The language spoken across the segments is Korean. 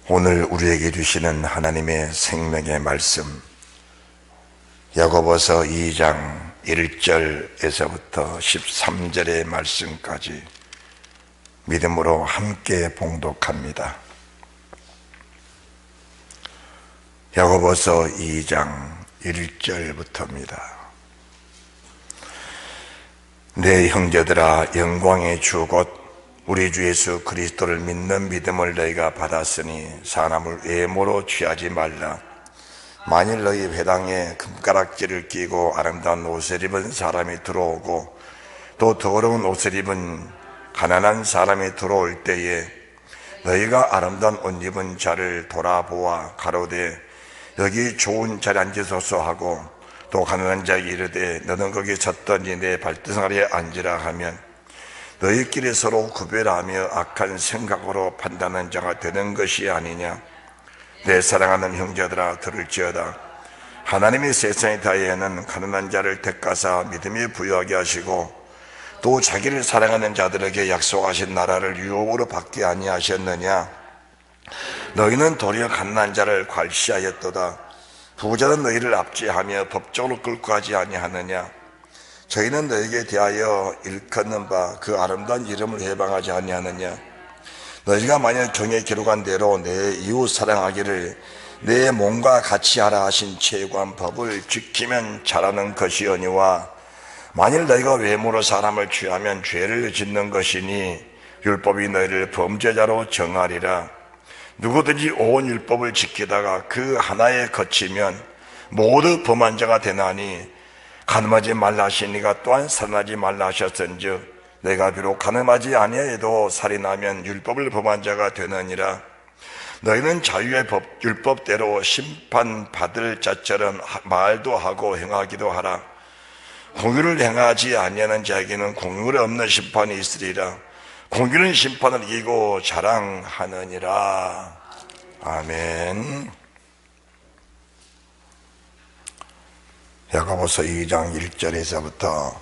오늘 우리에게 주시는 하나님의 생명의 말씀, 야고보서 2장 1절에서부터 13절의 말씀까지 믿음으로 함께 봉독합니다. 야고보서 2장 1절부터입니다. 내 형제들아, 영광의 주 곧 우리 주 예수 그리스도를 믿는 믿음을 너희가 받았으니 사람을 외모로 취하지 말라. 만일 너희 회당에 금가락지를 끼고 아름다운 옷을 입은 사람이 들어오고 또 더러운 옷을 입은 가난한 사람이 들어올 때에 너희가 아름다운 옷 입은 자를 돌아보아 가로되 여기 좋은 자리에 앉으소서 하고 또 가난한 자에게 이르되 너는 거기 섰더니 내 발등 아래에 앉으라 하면 너희끼리 서로 구별하며 악한 생각으로 판단하는 자가 되는 것이 아니냐. 내 사랑하는 형제들아, 들을지어다. 하나님이 세상에 다하여는 가난한 자를 택하사 믿음에 부여하게 하시고 또 자기를 사랑하는 자들에게 약속하신 나라를 유업으로 받게 아니하셨느냐. 너희는 도리어 가난한 자를 괄시하였도다. 부자는 너희를 압제하며 법적으로 끌고 가지 아니하느냐. 저희는 너에게 대하여 일컫는 바 그 아름다운 이름을 해방하지 아니하느냐. 너희가 만약 경에 기록한 대로 내 이웃 사랑하기를 내 몸과 같이 하라 하신 최고한 법을 지키면 잘하는 것이오니와 만일 너희가 외모로 사람을 취하면 죄를 짓는 것이니 율법이 너희를 범죄자로 정하리라. 누구든지 온 율법을 지키다가 그 하나에 거치면 모두 범한 자가 되나니 간음하지 말라 하시니가 또한 살인하지 말라 하셨은즉 내가 비록 간음하지 아니해도 살인하면 율법을 범한 자가 되느니라. 너희는 자유의 율법대로 심판받을 자처럼 말도 하고 행하기도 하라. 공의를 행하지 아니하는 자에게는 공의가 없는 심판이 있으리라. 공의는 심판을 이기고 자랑하느니라. 아멘. 야고보서 2장 1절에서부터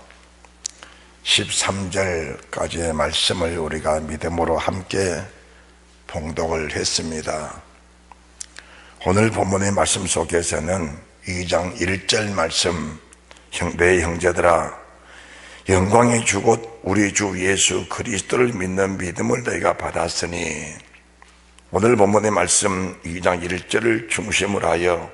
13절까지의 말씀을 우리가 믿음으로 함께 봉독을 했습니다. 오늘 본문의 말씀 속에서는 2장 1절 말씀, 내 형제들아, 영광의 주 곧 우리 주 예수 그리스도를 믿는 믿음을 너희가 받았으니, 오늘 본문의 말씀 2장 1절을 중심으로 하여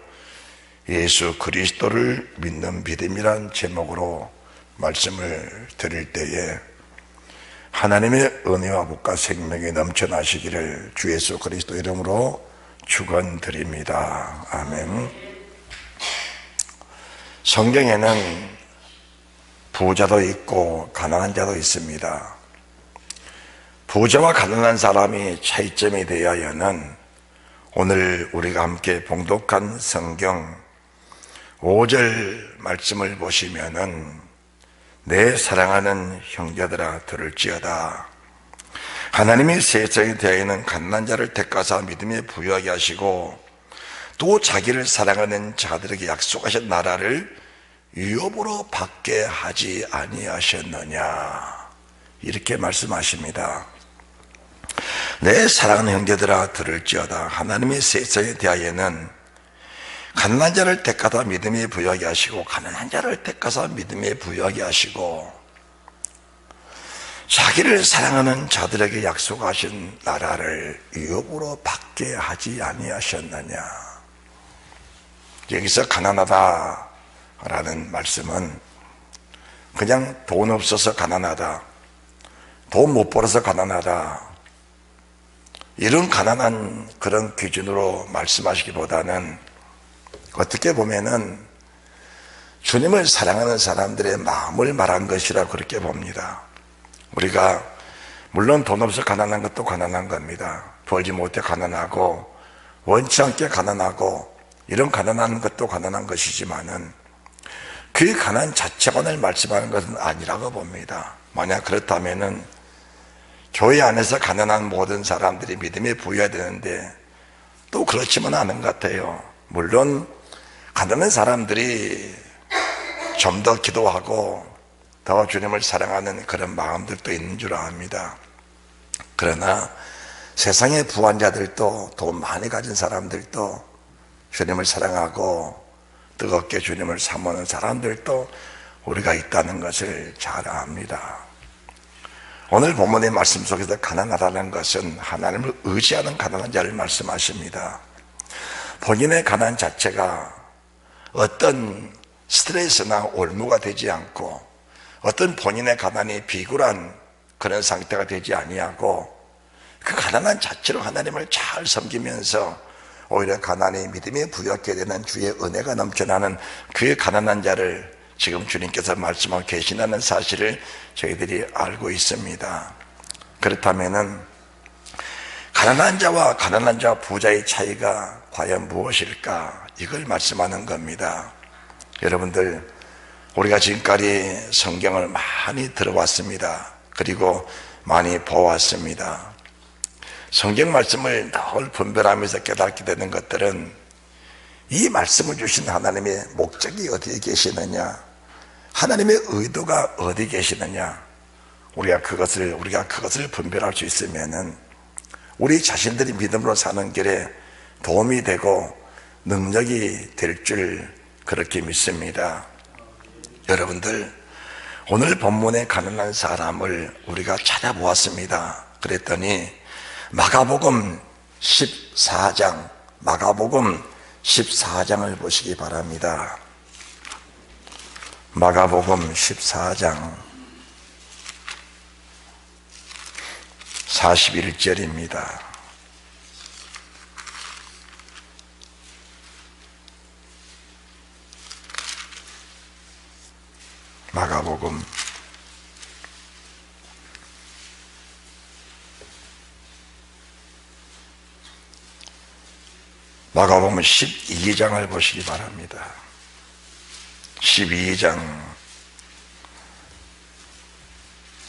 예수 그리스도를 믿는 믿음이란 제목으로 말씀을 드릴 때에 하나님의 은혜와 복과 생명이 넘쳐나시기를 주 예수 그리스도 이름으로 축원드립니다. 아멘. 성경에는 부자도 있고 가난한 자도 있습니다. 부자와 가난한 사람이 차이점이 되어야는 오늘 우리가 함께 봉독한 성경 5절 말씀을 보시면은 내 사랑하는 형제들아, 들을지어다. 하나님이 세상에 대하여는 가난한 자를 택하사 믿음에 부여하게 하시고 또 자기를 사랑하는 자들에게 약속하신 나라를 유업으로 받게 하지 아니하셨느냐. 이렇게 말씀하십니다. 내 사랑하는 형제들아, 들을지어다. 하나님이 세상에 대하여는 가난한 자를 택하사 믿음에 부여하게 하시고 가난한 자를 택하사 믿음에 부여하게 하시고 자기를 사랑하는 자들에게 약속하신 나라를 유업으로 받게 하지 아니하셨느냐. 여기서 가난하다라는 말씀은 그냥 돈 없어서 가난하다, 돈 못 벌어서 가난하다, 이런 가난한 그런 기준으로 말씀하시기보다는 어떻게 보면은 주님을 사랑하는 사람들의 마음을 말한 것이라 그렇게 봅니다. 우리가 물론 돈 없어 가난한 것도 가난한 겁니다. 벌지 못해 가난하고 원치 않게 가난하고 이런 가난한 것도 가난한 것이지만은 그 가난 자체가 오늘 말씀하는 것은 아니라고 봅니다. 만약 그렇다면은 교회 안에서 가난한 모든 사람들이 믿음에 부여해야 되는데 또 그렇지만 않은 것 같아요. 물론 가난한 사람들이 좀 더 기도하고 더 주님을 사랑하는 그런 마음들도 있는 줄 압니다. 그러나 세상의 부한자들도 돈 많이 가진 사람들도 주님을 사랑하고 뜨겁게 주님을 사모하는 사람들도 우리가 있다는 것을 잘 압니다. 오늘 본문의 말씀 속에서 가난하다는 것은 하나님을 의지하는 가난한 자를 말씀하십니다. 본인의 가난 자체가 어떤 스트레스나 올무가 되지 않고 어떤 본인의 가난이 비굴한 그런 상태가 되지 아니하고 그 가난한 자체로 하나님을 잘 섬기면서 오히려 가난이 믿음에 부여하게 되는 주의 은혜가 넘쳐나는 그 가난한 자를 지금 주님께서 말씀하고 계시다는 사실을 저희들이 알고 있습니다. 그렇다면은 가난한 자와 가난한 자와 부자의 차이가 과연 무엇일까? 이걸 말씀하는 겁니다. 여러분들, 우리가 지금까지 성경을 많이 들어왔습니다. 그리고 많이 보았습니다. 성경 말씀을 늘 분별하면서 깨닫게 되는 것들은 이 말씀을 주신 하나님의 목적이 어디에 계시느냐, 하나님의 의도가 어디 계시느냐, 우리가 그것을 분별할 수 있으면은 우리 자신들이 믿음으로 사는 길에 도움이 되고 능력이 될 줄 그렇게 믿습니다. 여러분들, 오늘 본문의 가난한 사람을 우리가 찾아보았습니다. 그랬더니 마가복음 14장을 보시기 바랍니다. 마가복음 14장 41절입니다. 마가복음 12장을 보시기 바랍니다. 12장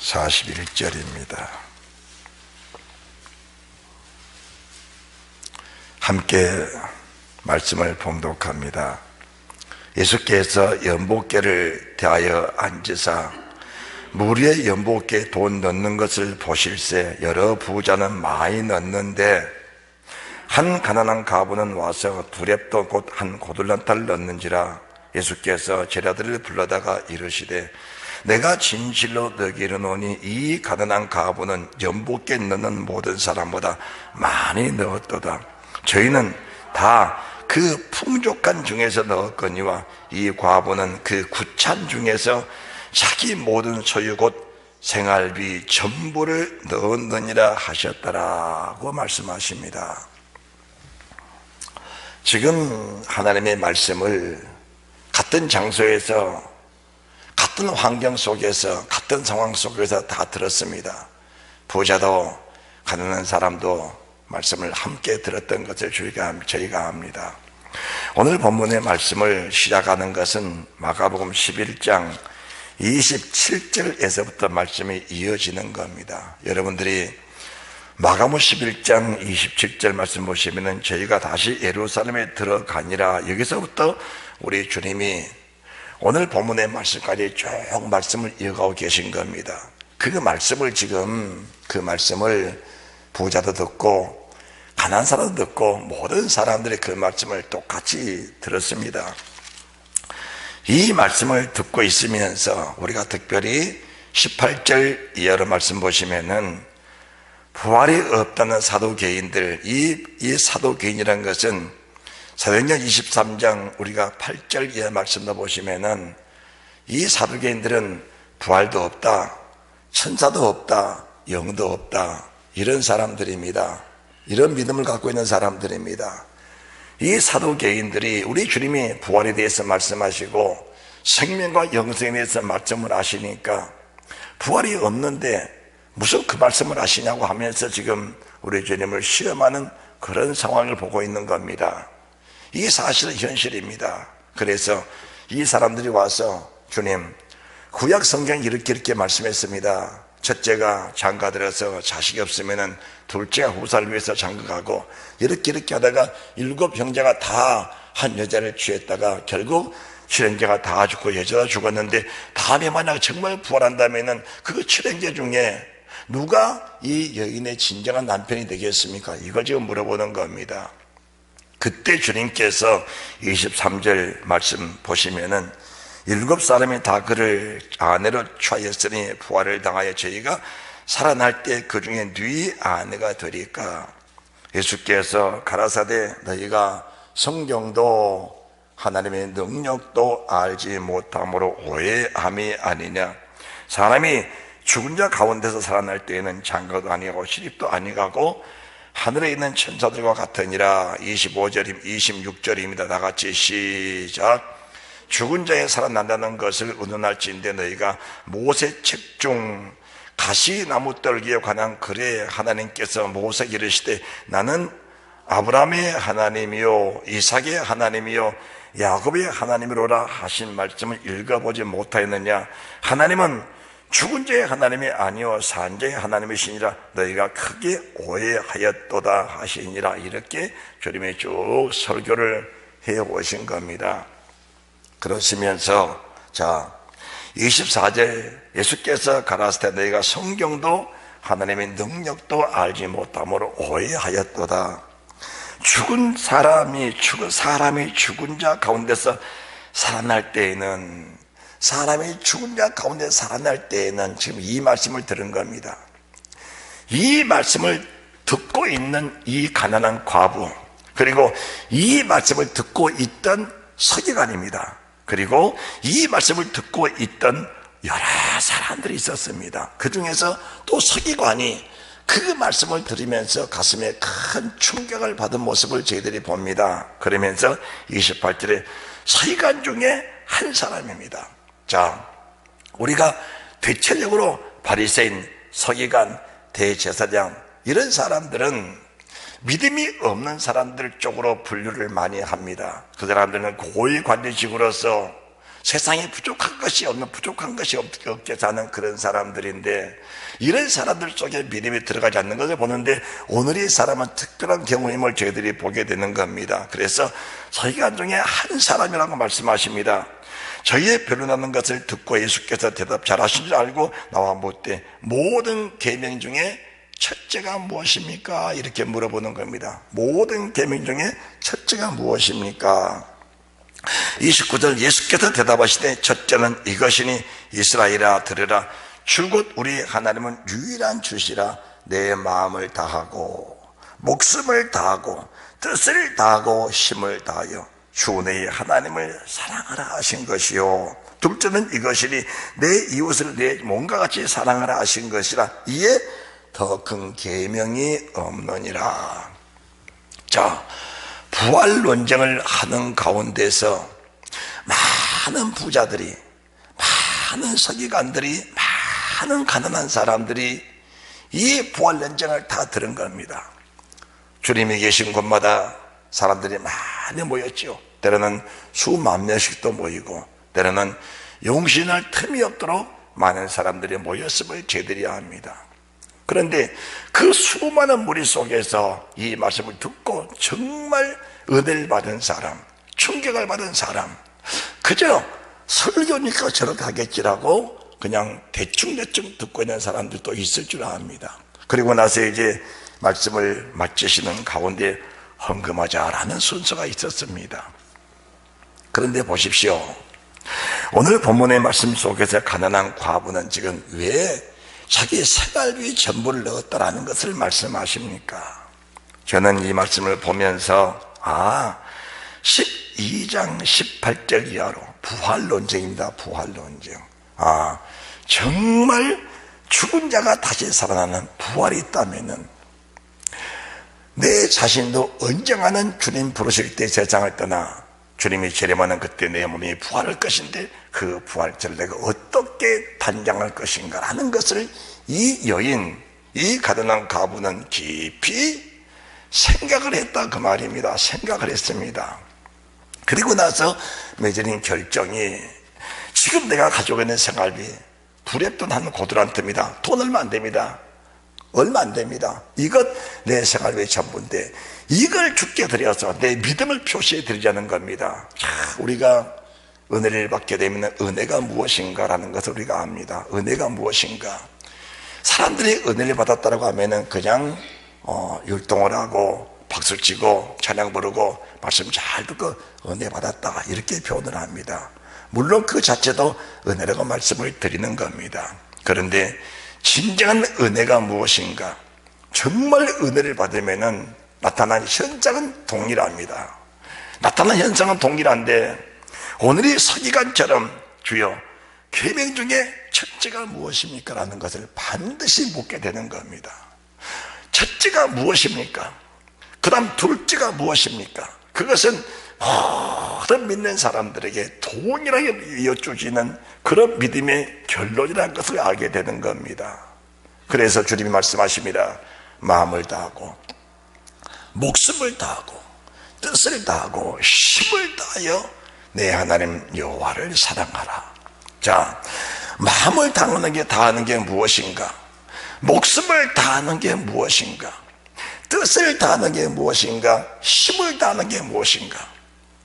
41절입니다. 함께 말씀을 봉독합니다. 예수께서 연복계를 대하여 앉으사 무리의 연복계에 돈 넣는 것을 보실새 여러 부자는 많이 넣는데 한 가난한 과부는 와서 두렙도 곧 한 고들란타를 넣는지라. 예수께서 제자들을 불러다가 이르시되 내가 진실로 너희에게 이르노니 이 가난한 과부는 연복계에 넣는 모든 사람보다 많이 넣었도다. 저희는 다 그 풍족한 중에서 넣었거니와 이 과부는 그 구찬 중에서 자기 모든 소유 곧 생활비 전부를 넣었느니라 하셨더라고 말씀하십니다. 지금 하나님의 말씀을 같은 장소에서 같은 환경 속에서 같은 상황 속에서 다 들었습니다. 부자도 가난한 사람도 말씀을 함께 들었던 것을 저희가 압니다. 오늘 본문의 말씀을 시작하는 것은 마가복음 11장 27절에서부터 말씀이 이어지는 겁니다. 여러분들이 마가복음 11장 27절 말씀 보시면은 저희가 다시 예루살렘에 들어가니라, 여기서부터 우리 주님이 오늘 본문의 말씀까지 쭉 말씀을 이어가고 계신 겁니다. 그 말씀을 부자도 듣고 가난한 사람도 듣고 모든 사람들이 그 말씀을 똑같이 들었습니다. 이 말씀을 듣고 있으면서 우리가 특별히 18절 이하로 말씀 보시면은 부활이 없다는 사도개인들, 이 사도개인이라는 것은 사도행전 23장 우리가 8절 이하 말씀도 보시면은 이 사도개인들은 부활도 없다, 천사도 없다, 영도 없다, 이런 사람들입니다. 이런 믿음을 갖고 있는 사람들입니다. 이 사도개인들이 우리 주님이 부활에 대해서 말씀하시고 생명과 영생에 대해서 말씀을 하시니까 부활이 없는데 무슨 그 말씀을 하시냐고 하면서 지금 우리 주님을 시험하는 그런 상황을 보고 있는 겁니다. 이 사실은 현실입니다. 그래서 이 사람들이 와서 주님, 구약 성경이 이렇게 말씀했습니다. 첫째가 장가들어서 자식이 없으면은 둘째가 후사를 위해서 장가가고 이렇게 하다가 7 형제가 다 한 여자를 취했다가 결국 7형제가 다 죽고 여자가 죽었는데 다음에 만약 정말 부활한다면은 그 7형제 중에 누가 이 여인의 진정한 남편이 되겠습니까? 이걸 지금 물어보는 겁니다. 그때 주님께서 23절 말씀 보시면은 7사람이 다 그를 아내로 취하였으니 부활을 당하여 저희가 살아날 때 그 중에 네 아내가 되리까? 예수께서 가라사대 너희가 성경도 하나님의 능력도 알지 못함으로 오해함이 아니냐? 사람이 죽은 자 가운데서 살아날 때에는 장가도 아니고 시집도 아니가고 하늘에 있는 천사들과 같으니라. 26절입니다. 다 같이 시작. 죽은 자에 살아난다는 것을 의논할지인데 너희가 모세 책 중 가시나무 떨기에 관한 글에 하나님께서 모세에게 이르시되 나는 아브라함의 하나님이요 이삭의 하나님이요 야곱의 하나님이로라 하신 말씀을 읽어보지 못하였느냐? 하나님은 죽은 자의 하나님이 아니요 산 자의 하나님이시니라. 너희가 크게 오해하였도다 하시니라. 이렇게 주님이 쭉 설교를 해오신 겁니다. 그러시면서 자 24절 예수께서 가라사대 너희가 성경도 하나님의 능력도 알지 못함으로 오해하였도다. 죽은 사람이 죽은 자 가운데서 살아날 때에는 사람이 죽은 자 가운데 살아날 때에는 지금 이 말씀을 들은 겁니다. 이 말씀을 듣고 있는 이 가난한 과부, 그리고 이 말씀을 듣고 있던 서기관입니다. 그리고 이 말씀을 듣고 있던 여러 사람들이 있었습니다. 그 중에서 또 서기관이 그 말씀을 들으면서 가슴에 큰 충격을 받은 모습을 저희들이 봅니다. 그러면서 28절에 서기관 중에 한 사람입니다. 자, 우리가 대체적으로 바리새인, 서기관, 대제사장 이런 사람들은 믿음이 없는 사람들 쪽으로 분류를 많이 합니다. 그 사람들은 고위관리직으로서 세상에 부족한 것이 없게 사는 그런 사람들인데, 이런 사람들 속에 믿음이 들어가지 않는 것을 보는데 오늘 이 사람은 특별한 경우임을 저희들이 보게 되는 겁니다. 그래서 서기관 중에 한 사람이라고 말씀하십니다. 저희의 변론하는 것을 듣고 예수께서 대답 잘하신 줄 알고 나와 묻되 모든 계명 중에 첫째가 무엇입니까? 이렇게 물어보는 겁니다. 모든 계명 중에 첫째가 무엇입니까? 29절 예수께서 대답하시되 첫째는 이것이니 이스라엘아 들으라. 줄곧 우리 하나님은 유일한 주시라. 내 마음을 다하고 목숨을 다하고 뜻을 다하고 힘을 다하여 주 너희 하나님을 사랑하라 하신 것이요. 둘째는 이것이니 내 이웃을 내 몸과 같이 사랑하라 하신 것이라. 이에 더 큰 계명이 없느니라. 자, 부활 논쟁을 하는 가운데서 많은 부자들이, 많은 서기관들이, 많은 가난한 사람들이 이 부활 논쟁을 다 들은 겁니다. 주님이 계신 곳마다 사람들이 많이 모였죠. 때로는 수만 명씩도 모이고, 때로는 용신할 틈이 없도록 많은 사람들이 모였음을 저희들이 압니다. 그런데 그 수많은 무리 속에서 이 말씀을 듣고 정말 은혜를 받은 사람, 충격을 받은 사람, 그저 설교니까 저렇게 하겠지라고 그냥 대충 듣고 있는 사람들도 있을 줄 압니다. 그리고 나서 이제 말씀을 마치시는 가운데 헌금하자라는 순서가 있었습니다. 그런데 보십시오. 오늘 본문의 말씀 속에서 가난한 과부는 지금 왜 자기 생활비 전부를 넣었다라는 것을 말씀하십니까? 저는 이 말씀을 보면서 12장 18절 이하로 부활 논쟁입니다. 부활 논쟁. 정말 죽은 자가 다시 살아나는 부활이 있다면은 내 자신도 언젠가는 주님 부르실 때 세상을 떠나 주님이 재림하는 그때 내 몸이 부활할 것인데 그 부활절 내가 어떻게 단장할 것인가 하는 것을 이 여인, 이 가난한 과부는 깊이 생각을 했다 그 말입니다. 생각을 했습니다. 그리고 나서 맺어진 결정이 지금 내가 가지고 있는 생활비 불ẹp돈 한 고들한테입니다. 돈 얼마 안 됩니다. 얼마 안 됩니다. 이것 내 생활비 전부인데 이걸 주께 드려서 내 믿음을 표시해 드리자는 겁니다. 자, 우리가 은혜를 받게 되면 은혜가 무엇인가라는 것을 우리가 압니다. 은혜가 무엇인가? 사람들이 은혜를 받았다고 하면은 그냥 율동을 하고 박수 치고 찬양 부르고 말씀 잘 듣고 은혜 받았다 이렇게 표현을 합니다. 물론 그 자체도 은혜라고 말씀을 드리는 겁니다. 그런데 진정한 은혜가 무엇인가? 정말 은혜를 받으면은 나타난 현상은 동일합니다. 나타난 현상은 동일한데 오늘의 서기관처럼 주여 계명 중에 첫째가 무엇입니까? 라는 것을 반드시 묻게 되는 겁니다. 첫째가 무엇입니까? 그 다음 둘째가 무엇입니까? 그것은 모든 믿는 사람들에게 동일하게 이어주시는 그런 믿음의 결론이라는 것을 알게 되는 겁니다. 그래서 주님이 말씀하십니다. 마음을 다하고 목숨을 다하고 뜻을 다하고 힘을 다하여 내 하나님 여호와를 사랑하라. 자, 마음을 다하는 게 무엇인가? 목숨을 다하는 게 무엇인가? 뜻을 다하는 게 무엇인가? 힘을 다하는 게 무엇인가?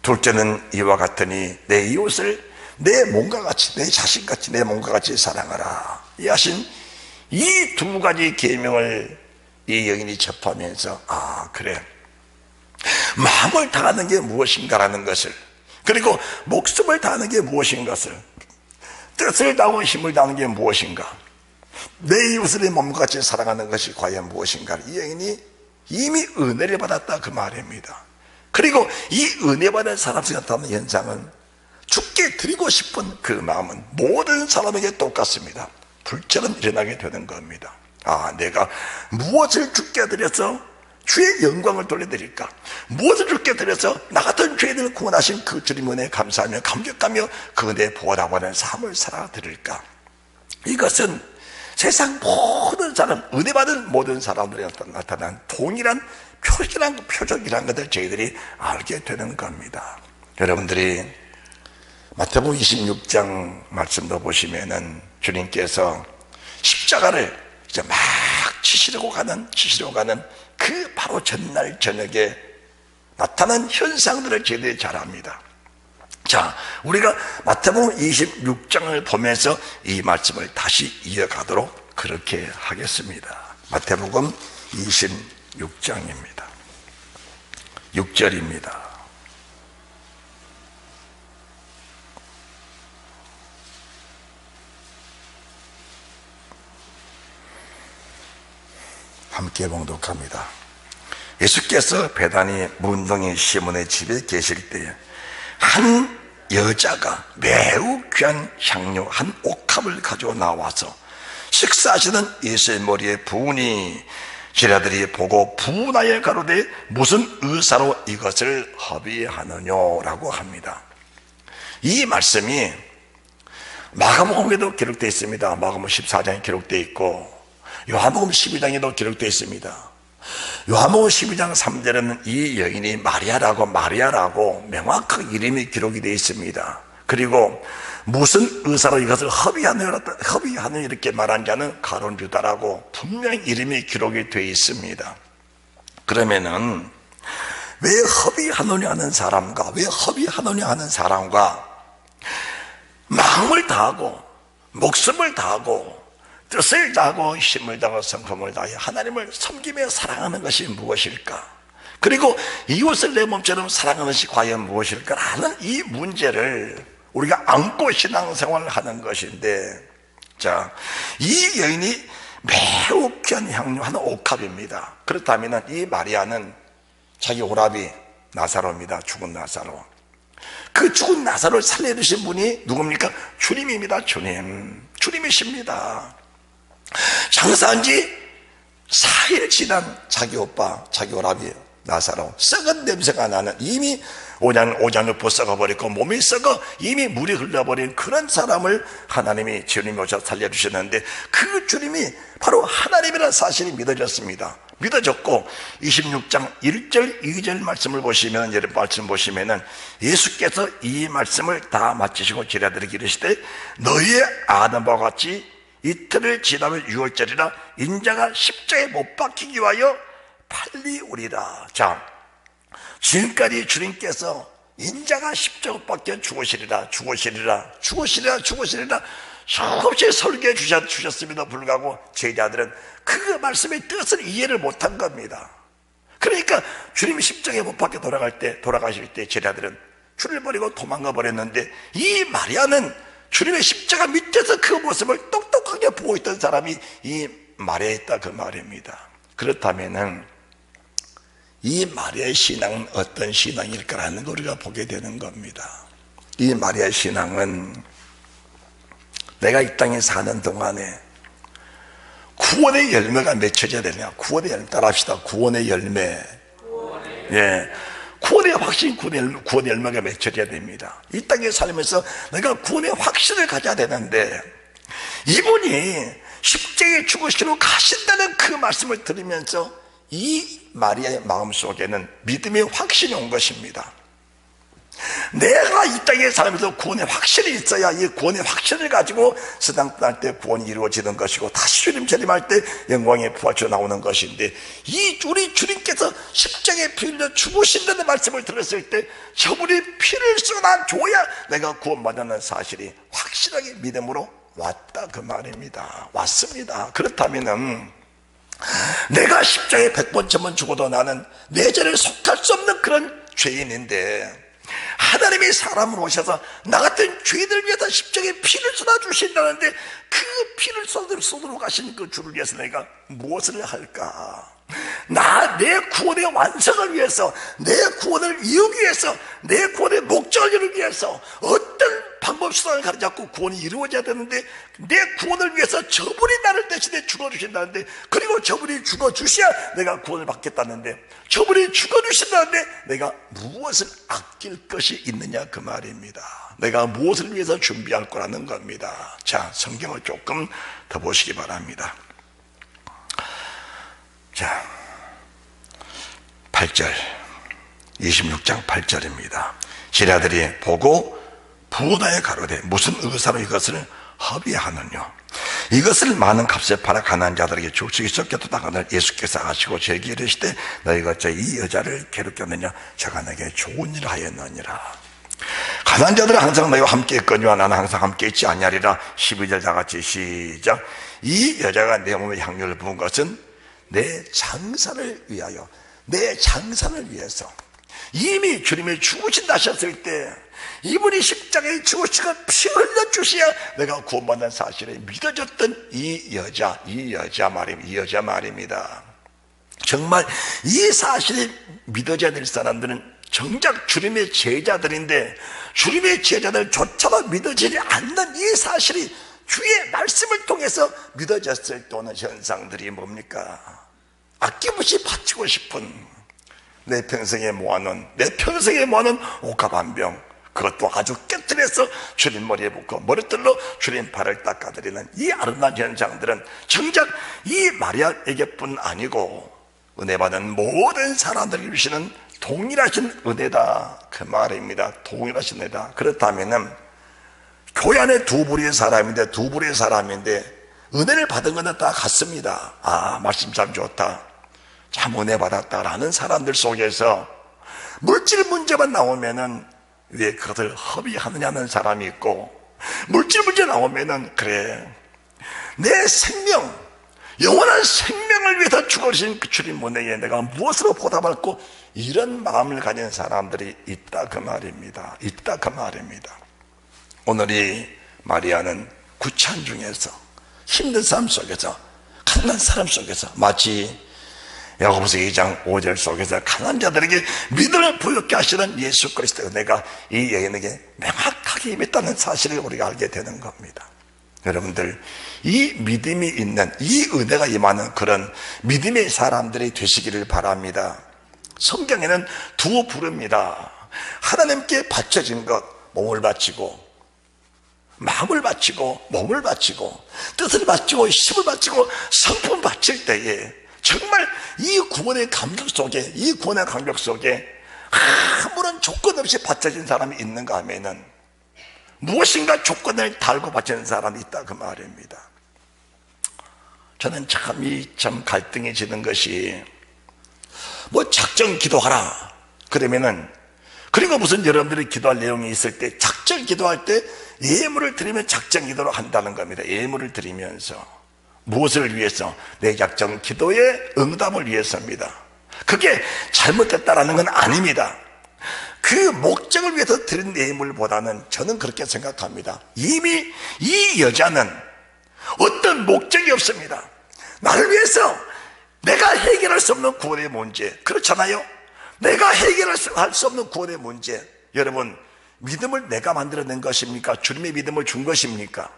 둘째는 이와 같으니 내 이웃을 내 몸과 같이, 내 자신같이, 내 몸과 같이 사랑하라. 이 하신 이 두 가지 계명을 이 여인이 접하면서 그래, 마음을 다하는 게 무엇인가라는 것을, 그리고 목숨을 다하는 게 무엇인 것을, 뜻을 다하고 힘을 다하는 게 무엇인가, 내 이웃을 내 몸과 같이 사랑하는 것이 과연 무엇인가, 이 여인이 이미 은혜를 받았다 그 말입니다. 그리고 이 은혜 받은 사람 속에 나타나는 현상은 죽게 드리고 싶은 그 마음은 모든 사람에게 똑같습니다. 불처럼 일어나게 되는 겁니다. 내가 무엇을 죽게 드려서 주의 영광을 돌려드릴까? 무엇을 죽게 드려서 나 같은 죄인을 구원하신 그 주님 은혜에 감사하며 감격하며 그 은혜에 보답하는 삶을 살아드릴까? 이것은 세상 모든 사람, 은혜 받은 모든 사람들이 나타난 동일한 표적이라는 것을 저희들이 알게 되는 겁니다. 여러분들이 마태복음 26장 말씀도 보시면은 주님께서 십자가를 이제 막 치시려고 가는 그 바로 전날 저녁에 나타난 현상들을 저희들이 잘 압니다. 자, 우리가 마태복음 26장을 보면서 이 말씀을 다시 이어가도록 그렇게 하겠습니다. 마태복음 26장입니다. 6절입니다. 함께 봉독합니다. 예수께서 베다니 문둥이 시몬의 집에 계실 때에 한 여자가 매우 귀한 향료 한 옥합을 가지고 나와서 식사하시는 예수의 머리에 부으니 제자들이 보고 분하여 가로되 무슨 의사로 이것을 허비하느냐라고 합니다. 이 말씀이 마가복음에도 기록되어 있습니다. 마가복음 14장에 기록되어 있고 요한복음 12장에도 기록되어 있습니다. 요한복음 12장 3절에는 이 여인이 마리아라고 명확하게 이름이 기록이 되어 있습니다. 그리고 무슨 의사로 이것을 허비하느냐 이렇게 말한 자는 가룟 유다라고 분명히 이름이 기록이 되어 있습니다. 그러면은 왜 허비하느냐 하는 사람과 마음을 다하고 목숨을 다하고 뜻을 다하고 힘을 다하고 성품을 다하여 하나님을 섬기며 사랑하는 것이 무엇일까? 그리고 이웃을 내 몸처럼 사랑하는 것이 과연 무엇일까? 하는 이 문제를 우리가 안고 신앙생활을 하는 것인데, 자, 이 여인이 매우 귀한 향료 한 옥합입니다. 그렇다면 이 마리아는 자기 오라비 나사로입니다. 죽은 나사로. 그 죽은 나사로를 살려주신 분이 누굽니까? 주님입니다. 주님이십니다. 장사한 지 4일 지난 자기 오라비 나사로, 썩은 냄새가 나는, 이미 오장육부 썩어버리고 몸이 썩어 이미 물이 흘러버린 그런 사람을 하나님이 주님이 오셔 살려주셨는데, 그 주님이 바로 하나님이라는 사실이 믿어졌습니다. 믿어졌고 26장 1절 2절 말씀을 보시면, 여러분 말씀 보시면은 예수께서 이 말씀을 다 마치시고 제자들에게 이르시되 너희의 아는 바와 같이 이틀을 지나면 6월절이라 인자가 십자가에 못 박히기 위하여 빨리 오리라. 자, 지금까지 주님께서 인자가 십자가 못 박혀 죽으시리라 수없이 설교해 주셨음에도 불구하고 제자들은 그 말씀의 뜻을 이해를 못한 겁니다. 그러니까 주님이 십자가에 못 박혀 돌아가실 때 제자들은 주를 버리고 도망가 버렸는데, 이 마리아는 주님의 십자가 밑에서 그 모습을 똑똑하게 보고 있던 사람이 이 마리아였다, 그 말입니다. 그렇다면은 이 마리아의 신앙은 어떤 신앙일까라는 걸 우리가 보게 되는 겁니다. 이 마리아의 신앙은 내가 이 땅에 사는 동안에 구원의 열매가 맺혀져야 되냐. 구원의 열매 따라합시다. 구원의 열매. 예, 구원의 확신, 구원의 열매가 맺혀져야 됩니다. 이 땅에 살면서 내가 구원의 확신을 가져야 되는데, 이분이 십자가에 죽으시러 가신다는 그 말씀을 들으면서 이 마리아의 마음속에는 믿음의 확신이 온 것입니다. 내가 이 땅에 살면서 구원의 확신이 있어야 이 구원의 확신을 가지고 세상 떠날 때 구원이 이루어지는 것이고, 다시 주님 재림할 때 영광의 부활체로 나오는 것인데, 이 우리 주님께서 십자가에 피 흘려 죽으신다는 말씀을 들었을 때 저분이 피를 쏟아줘야 내가 구원받는 사실이 확실하게 믿음으로 왔다, 그 말입니다. 왔습니다. 그렇다면은 내가 십자가에 100번 천번 죽어도 나는 내 죄를 속할 수 없는 그런 죄인인데, 하나님이 사람으로 오셔서 나 같은 죄인을 위해서 십자가에 피를 쏟아주신다는데, 그 피를 쏟으러 가신 그 주를 위해서 내가 무엇을 할까? 내 구원의 완성을 위해서, 내 구원을 이루기 위해서, 내 구원의 목적을 이루기 위해서 어떤 방법 수단을 가르잡고 구원이 이루어져야 되는데, 내 구원을 위해서 저분이 나를 대신에 죽어주신다는데, 그리고 저분이 죽어주셔야 내가 구원을 받겠다는데, 저분이 죽어주신다는데 내가 무엇을 아낄 것이 있느냐, 그 말입니다. 내가 무엇을 위해서 준비할 거라는 겁니다. 자, 성경을 조금 더 보시기 바랍니다. 자, 8절, 26장 8절입니다. 제자들이 보고 부하여 가로되 무슨 의사로 이것을 허비하느냐. 이것을 많은 값에 팔아 가난한 자들에게 족속이 섞였다 하거늘 예수께서 아시고 저에게 이르시되 너희가 어찌 이 여자를 괴롭게 하느냐. 저가 내게 좋은 일을 하였느니라. 가난한 자들은 항상 너희와 함께 있거니와 나는 항상 함께 있지 아니하리라. 12절 다같이 시작. 이 여자가 내 몸에 향료를 부은 것은 내 장사를 위하여, 내 장사를 위해서. 이미 주님이 죽으신다 하셨을 때 이분이 십자가에 죽으시고 피 흘려 주셔야 내가 구원받는 사실을 믿어졌던 이 여자 말입니다. 정말 이 사실이 믿어져야 될 사람들은 정작 주님의 제자들인데, 주님의 제자들조차도 믿어지지 않는 이 사실이 주의 말씀을 통해서 믿어졌을 때 오는 현상들이 뭡니까? 아낌없이 바치고 싶은, 내 평생에 모아놓은 옥합 한 병, 그것도 아주 깨뜨려서 주님 머리에 붓고 머리털로 주님 발을 닦아드리는 이 아름다운 현상들은 정작 이 마리아에게뿐 아니고 은혜 받은 모든 사람들을 주시는 동일하신 은혜다, 그 말입니다. 동일하신 은혜다. 그렇다면은 교회 안에 두 부류의 사람인데 은혜를 받은 것은 다 같습니다. 아, 말씀 참 좋다, 참 은혜 받았다라는 사람들 속에서 물질 문제만 나오면은 왜 그것을 허비하느냐는 사람이 있고, 물질 문제 나오면은 그래, 내 생명, 영원한 생명을 위해서 죽으신 그 주님 은혜에 내가 무엇으로 보답할고, 이런 마음을 가진 사람들이 있다, 그 말입니다. 있다, 그 말입니다. 오늘 이 마리아는 구찬 중에서, 힘든 삶 속에서, 가난한 사람 속에서, 마치 야고보서 2장 5절 속에서 가난한 자들에게 믿음을 부여케 하시는 예수 그리스도의 은혜가 이 여인에게 명확하게 임했다는 사실을 우리가 알게 되는 겁니다. 여러분들, 이 믿음이 있는, 이 은혜가 임하는 그런 믿음의 사람들이 되시기를 바랍니다. 성경에는 두 부릅니다. 하나님께 바쳐진 것, 몸을 바치고, 마음을 바치고, 몸을 바치고, 뜻을 바치고, 힘을 바치고, 성품 바칠 때에 정말 이 구원의 감격 속에 아무런 조건 없이 바쳐진 사람이 있는가 하면은 무엇인가 조건을 달고 바치는 사람이 있다, 그 말입니다. 저는 참 갈등이 지는 것이, 뭐 작정 기도하라 그러면은 그리고 무슨 여러분들이 기도할 내용이 있을 때 작정 기도할 때 예물을 드리면 작정 기도를 한다는 겁니다. 예물을 드리면서 무엇을 위해서? 내 작정 기도의 응답을 위해서입니다. 그게 잘못됐다라는 건 아닙니다. 그 목적을 위해서 드린 예물보다는 저는 그렇게 생각합니다. 이미 이 여자는 어떤 목적이 없습니다. 나를 위해서 내가 해결할 수 없는 구원의 문제, 그렇잖아요. 내가 해결할 수 없는 구원의 문제, 여러분 믿음을 내가 만들어낸 것입니까? 주님의 믿음을 준 것입니까?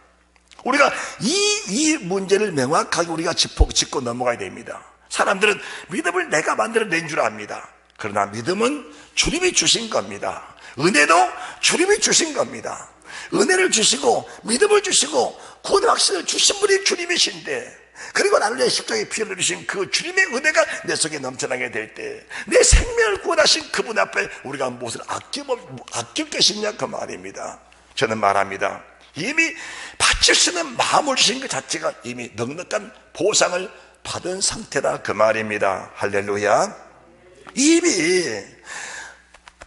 우리가 이 문제를 명확하게 우리가 짚고 넘어가야 됩니다. 사람들은 믿음을 내가 만들어낸 줄 압니다. 그러나 믿음은 주님이 주신 겁니다. 은혜도 주님이 주신 겁니다. 은혜를 주시고 믿음을 주시고 구원의 확신을 주신 분이 주님이신데, 그리고 나를 위해 십자가에 피를 흘리신 그 주님의 은혜가 내 속에 넘쳐나게 될 때 내 생명을 구원하신 그분 앞에 우리가 무엇을 아낄 것이냐, 그 말입니다. 저는 말합니다. 이미 바칠 수 있는 마음을 주신 것 자체가 이미 넉넉한 보상을 받은 상태다, 그 말입니다. 할렐루야. 이미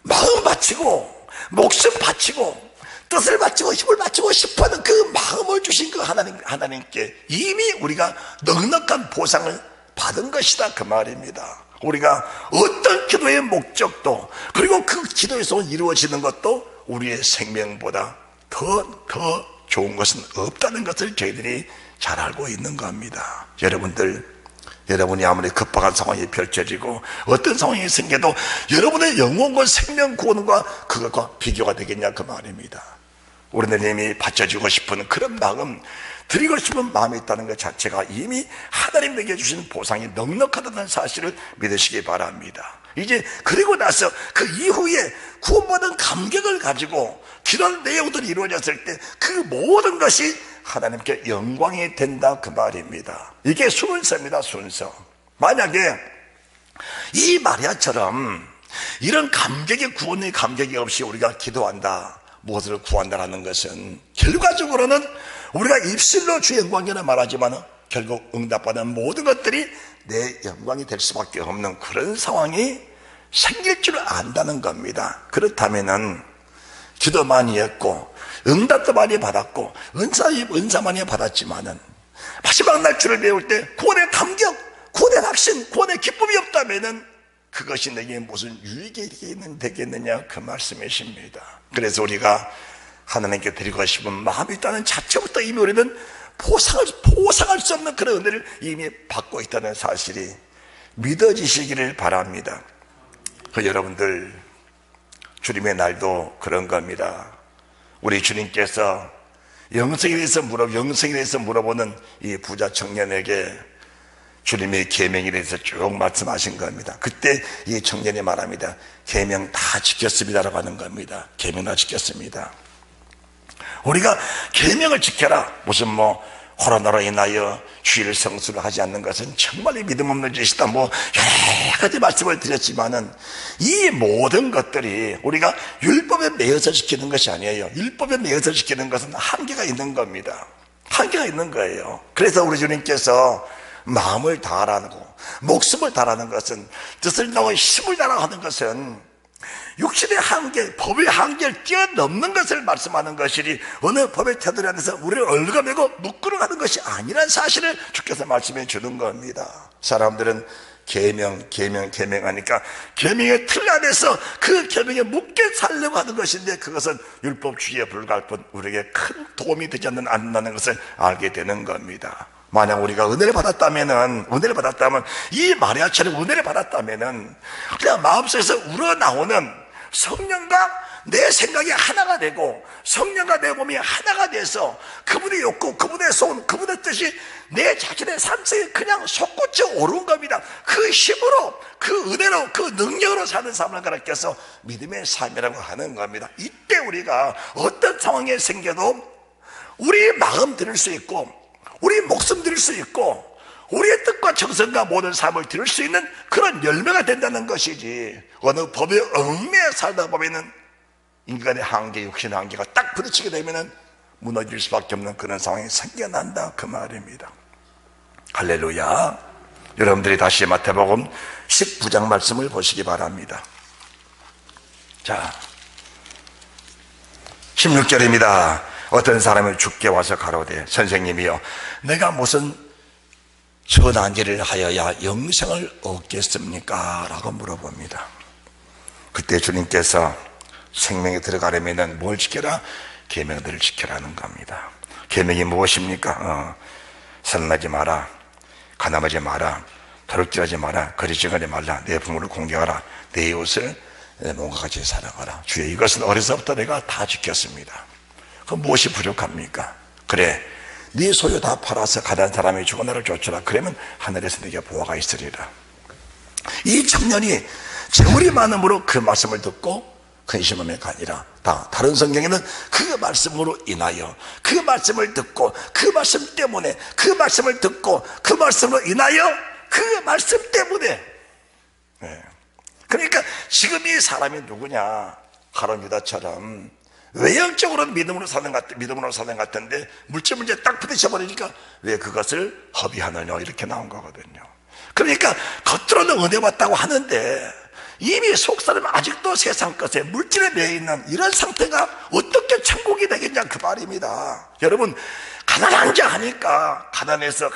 마음 바치고 목숨 바치고 뜻을 바치고 힘을 바치고 싶어하는 그 마음을 주신 그 하나님께 이미 우리가 넉넉한 보상을 받은 것이다, 그 말입니다. 우리가 어떤 기도의 목적도, 그리고 그 기도에서 이루어지는 것도 우리의 생명보다 더 좋은 것은 없다는 것을 저희들이 잘 알고 있는 겁니다. 여러분이 아무리 급박한 상황이 펼쳐지고 어떤 상황이 생겨도 여러분의 영혼과 생명 구원과 그것과 비교가 되겠냐, 그 말입니다. 우리는 이미 바쳐주고 싶은 그런 마음, 드리고 싶은 마음이 있다는 것 자체가 이미 하나님에게 주신 보상이 넉넉하다는 사실을 믿으시기 바랍니다. 이제 그리고 나서 그 이후에 구원받은 감격을 가지고 기도하는 내용들이 이루어졌을 때 그 모든 것이 하나님께 영광이 된다, 그 말입니다. 이게 순서입니다, 순서. 만약에 이 마리아처럼 이런 감격의 구원의 감격이 없이 우리가 기도한다, 무엇을 구한다라는 것은 결과적으로는 우리가 입술로 주의 영광이라 말하지만 결국 응답받은 모든 것들이 내 영광이 될 수밖에 없는 그런 상황이 생길 줄 안다는 겁니다. 그렇다면은 기도 많이 했고 응답도 많이 받았고 은사 많이 받았지만은 마지막 날 주를 배울 때 구원의 감격, 구원의 확신, 구원의 기쁨이 없다면은 그것이 내게 무슨 유익이 되겠느냐, 그 말씀이십니다. 그래서 우리가 하나님께 드리고 싶은 마음이 있다는 자체부터 이미 우리는 포상할 수 없는 그런 은혜를 이미 받고 있다는 사실이 믿어지시기를 바랍니다. 여러분들, 주님의 날도 그런 겁니다. 우리 주님께서 영생에 대해서 물어보는 이 부자 청년에게 주님의 계명에 대해서 쭉 말씀하신 겁니다. 그때 이 청년이 말합니다. 계명 다 지켰습니다라고 하는 겁니다. 계명 다 지켰습니다. 우리가 계명을 지켜라, 무슨 코로나로 인하여 주일 성수를 하지 않는 것은 정말 믿음 없는 짓이다, 여러 가지 말씀을 드렸지만은 이 모든 것들이 우리가 율법에 매여서 지키는 것이 아니에요. 율법에 매여서 지키는 것은 한계가 있는 겁니다. 한계가 있는 거예요. 그래서 우리 주님께서 마음을 다하라고, 목숨을 다하는 것은, 뜻을 다하고 힘을 다하라고 하는 것은 육신의 한계, 법의 한계를 뛰어넘는 것을 말씀하는 것이니 어느 법의 테두리 안에서 우리를 얽어매고 묶으러가는 것이 아니라는 사실을 주께서 말씀해 주는 겁니다. 사람들은 계명 하니까 계명의 틀 안에서 그 계명에 묶여 살려고 하는 것인데 그것은 율법주의에 불과할 뿐 우리에게 큰 도움이 되지 않는다는 것을 알게 되는 겁니다. 만약 우리가 은혜를 받았다면 이 마리아처럼 은혜를 받았다면은 그냥 마음속에서 우러나오는 성령과 내 생각이 하나가 되고 성령과 내 몸이 하나가 돼서 그분의 욕구, 그분의 소원, 그분의 뜻이 내 자신의 삶 속에 그냥 솟구쳐 오른 겁니다. 그 힘으로, 그 은혜로, 그 능력으로 사는 삶을 가르쳐서 믿음의 삶이라고 하는 겁니다. 이때 우리가 어떤 상황에 생겨도 우리의 마음 드릴 수 있고 우리의 목숨 드릴 수 있고 우리의 뜻과 정성과 모든 삶을 드릴 수 있는 그런 열매가 된다는 것이지, 어느 법에 얽매여 살다 보면은 인간의 한계, 육신의 한계가 딱 부딪히게 되면은 무너질 수밖에 없는 그런 상황이 생겨난다, 그 말입니다. 할렐루야. 여러분들이 다시 마태복음 19장 말씀을 보시기 바랍니다. 자, 16절입니다. 어떤 사람이 죽게 와서 가로되 선생님이여 내가 무슨 선한 일을 하여야 영생을 얻겠습니까? 라고 물어봅니다. 그때 주님께서 생명에 들어가려면 뭘 지켜라? 계명들을 지켜라는 겁니다. 계명이 무엇입니까? 살인하지 마라, 가늠하지 마라, 도둑질하지 마라, 거짓증하지 말라, 내 부모를 공경하라, 내 이웃을 내 몸과 같이 사랑하라. 주여, 이것은 어려서부터 내가 다 지켰습니다. 그럼 무엇이 부족합니까? 그래, 네 소유 다 팔아서 가난한 사람이 죽어 나를 쫓으라. 그러면 하늘에서 네게 보화가 있으리라. 이 청년이 재물이 많음으로 그 말씀을 듣고 근심함에 가니라. 다른 성경에는 그 말씀으로 인하여, 그 말씀을 듣고, 그 말씀 때문에, 그 말씀을 듣고, 그 말씀으로 인하여, 그 말씀 때문에. 네. 그러니까 지금 이 사람이 누구냐? 가룟 유다처럼 외형적으로는 믿음으로 사는 것 같은데 물질 문제에 딱 부딪혀버리니까 왜 그것을 허비하느냐, 이렇게 나온 거거든요. 그러니까 겉으로는 은혜 받다고 하는데 이미 속사람은 아직도 세상 것에 물질에 매여 있는 이런 상태가 어떻게 천국이 되겠냐, 그 말입니다. 여러분, 가난한 자 하니까 가난해서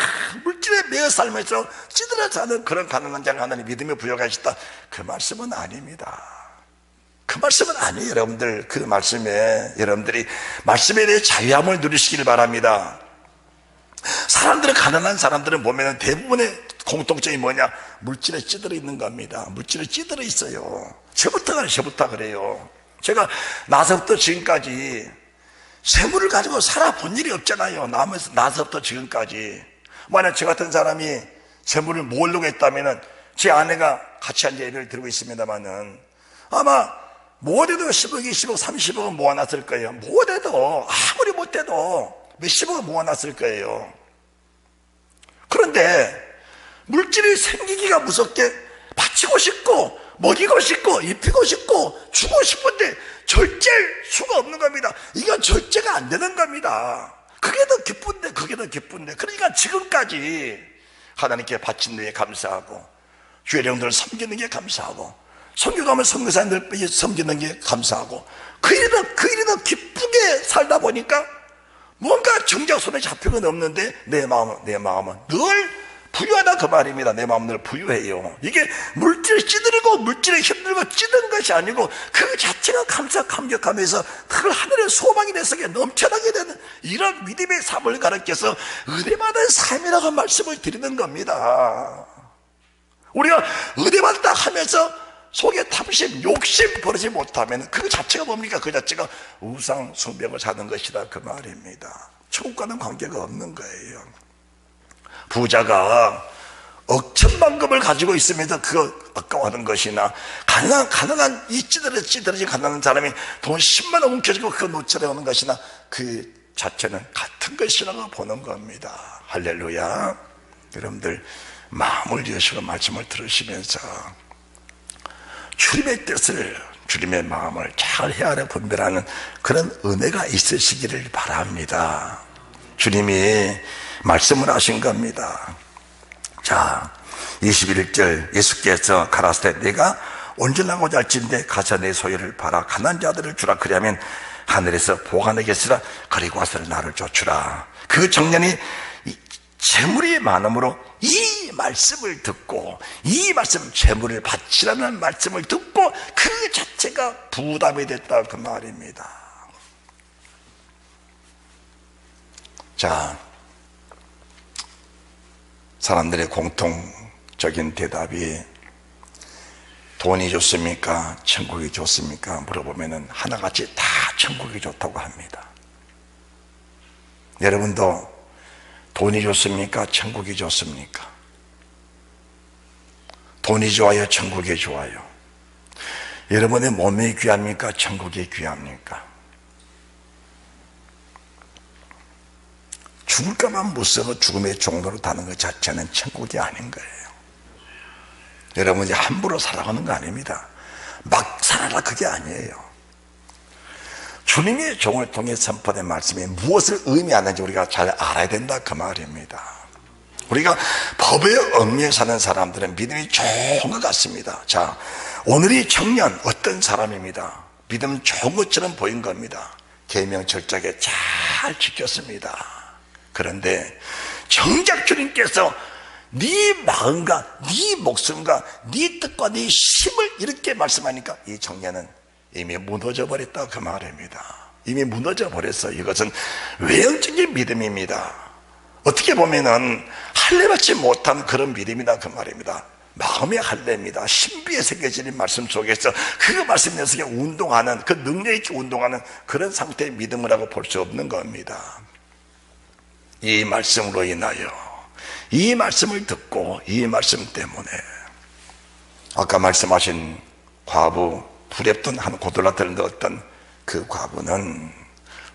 물질에 매여 살면서 찌들어 사는 그런 가난한 자를 하나님 믿음에 부여하시다, 그 말씀은 아닙니다. 그 말씀은 아니에요. 여러분들, 그 말씀에 여러분들이 말씀에 대해 자유함을 누리시길 바랍니다. 사람들은, 가난한 사람들은 보면 대부분의 공통점이 뭐냐? 물질에 찌들어 있는 겁니다. 물질에 찌들어 있어요. 저부터 그래요. 제가 나서부터 지금까지 재물을 가지고 살아본 일이 없잖아요. 나서부터 지금까지. 만약 저 같은 사람이 재물을 모으려고 했다면 제 아내가 같이 앉아 예배를 드리고 있습니다만은 아마 못해도 10억, 20억, 30억은 모아놨을 거예요. 못해도, 아무리 못해도 몇십억은 모아놨을 거예요. 그런데 물질이 생기기가 무섭게 바치고 싶고 먹이고 싶고 입히고 싶고 주고 싶은데 절제할 수가 없는 겁니다. 이건 절제가 안 되는 겁니다. 그게 더 기쁜데 그러니까 지금까지 하나님께 바친 데에 감사하고 주의 영들을 섬기는 게 감사하고 선교가면 선교사님들 섬기는 게 감사하고 그 일이 더 기쁘게 살다 보니까 뭔가 정작 손에 잡히건 없는데 내 마음은 늘 부유하다, 그 말입니다. 내 마음은 늘 부유해요. 이게 물질에 찌들고 물질에 힘들고 찌든 것이 아니고 그 자체가 감격하면서 그 하늘의 소망이 내 속에 넘쳐나게 되는 이런 믿음의 삶을 가르쳐서 은혜받은 삶이라고 말씀을 드리는 겁니다. 우리가 은혜받다 하면서 속에 탐심, 욕심 버리지 못하면 그 자체가 뭡니까? 그 자체가 우상 숭배를 사는 것이다, 그 말입니다. 천국과는 관계가 없는 거예요. 부자가 억천만금을 가지고 있으면서 그거 아까워하는 것이나 가난한 이 찌들어진 가난한 사람이 돈 10만 원 움켜쥐고 그거 놓쳐내오는 것이나 그 자체는 같은 것이라고 보는 겁니다. 할렐루야. 여러분들 마음을 여시고 말씀을 들으시면서 주님의 뜻을, 주님의 마음을 잘 헤아려 분별하는 그런 은혜가 있으시기를 바랍니다. 주님이 말씀을 하신 겁니다. 자, 21절 예수께서 가라사대 내가 온전하고자 할진대 가서 내 소유를 팔아 가난한 자들을 주라. 그리하면 하늘에서 보가 내게 있으라. 그리고 와서 나를 쫓으라. 그 청년이 재물이 많음으로 이 말씀을 듣고 이 말씀, 재물을 바치라는 말씀을 듣고 그 자체가 부담이 됐다, 그 말입니다. 자, 사람들의 공통적인 대답이 돈이 좋습니까? 천국이 좋습니까? 물어보면 하나같이 다 천국이 좋다고 합니다. 여러분도 돈이 좋습니까? 천국이 좋습니까? 돈이 좋아요? 천국이 좋아요? 여러분의 몸이 귀합니까? 천국이 귀합니까? 죽을까만 무서워 죽음의 종로로 가는 것 자체는 천국이 아닌 거예요. 여러분이 함부로 살아가는 거 아닙니다. 막 살아라, 그게 아니에요. 주님의 종을 통해 선포된 말씀이 무엇을 의미하는지 우리가 잘 알아야 된다, 그 말입니다. 우리가 법에 얽매여 사는 사람들은 믿음이 좋은 것 같습니다. 자, 오늘이 청년 어떤 사람입니다. 믿음 좋은 것처럼 보인 겁니다. 계명 철저하게 잘 지켰습니다. 그런데 정작 주님께서 네 마음과 네 목숨과 네 뜻과 네 힘을 이렇게 말씀하니까 이 청년은 이미 무너져 버렸다 그 말입니다. 이미 무너져 버렸어. 이것은 외형적인 믿음입니다. 어떻게 보면은 할례받지 못한 그런 믿음이다 그 말입니다. 마음의 할례입니다. 신비에 새겨지는 말씀 속에서 그 말씀 내에서 운동하는, 그 능력 있게 운동하는 그런 상태의 믿음이라고 볼 수 없는 겁니다. 이 말씀으로 인하여, 이 말씀을 듣고 이 말씀 때문에 아까 말씀하신 과부, 불ẹp돈 한 고돌라터를 넣었던 그 과부는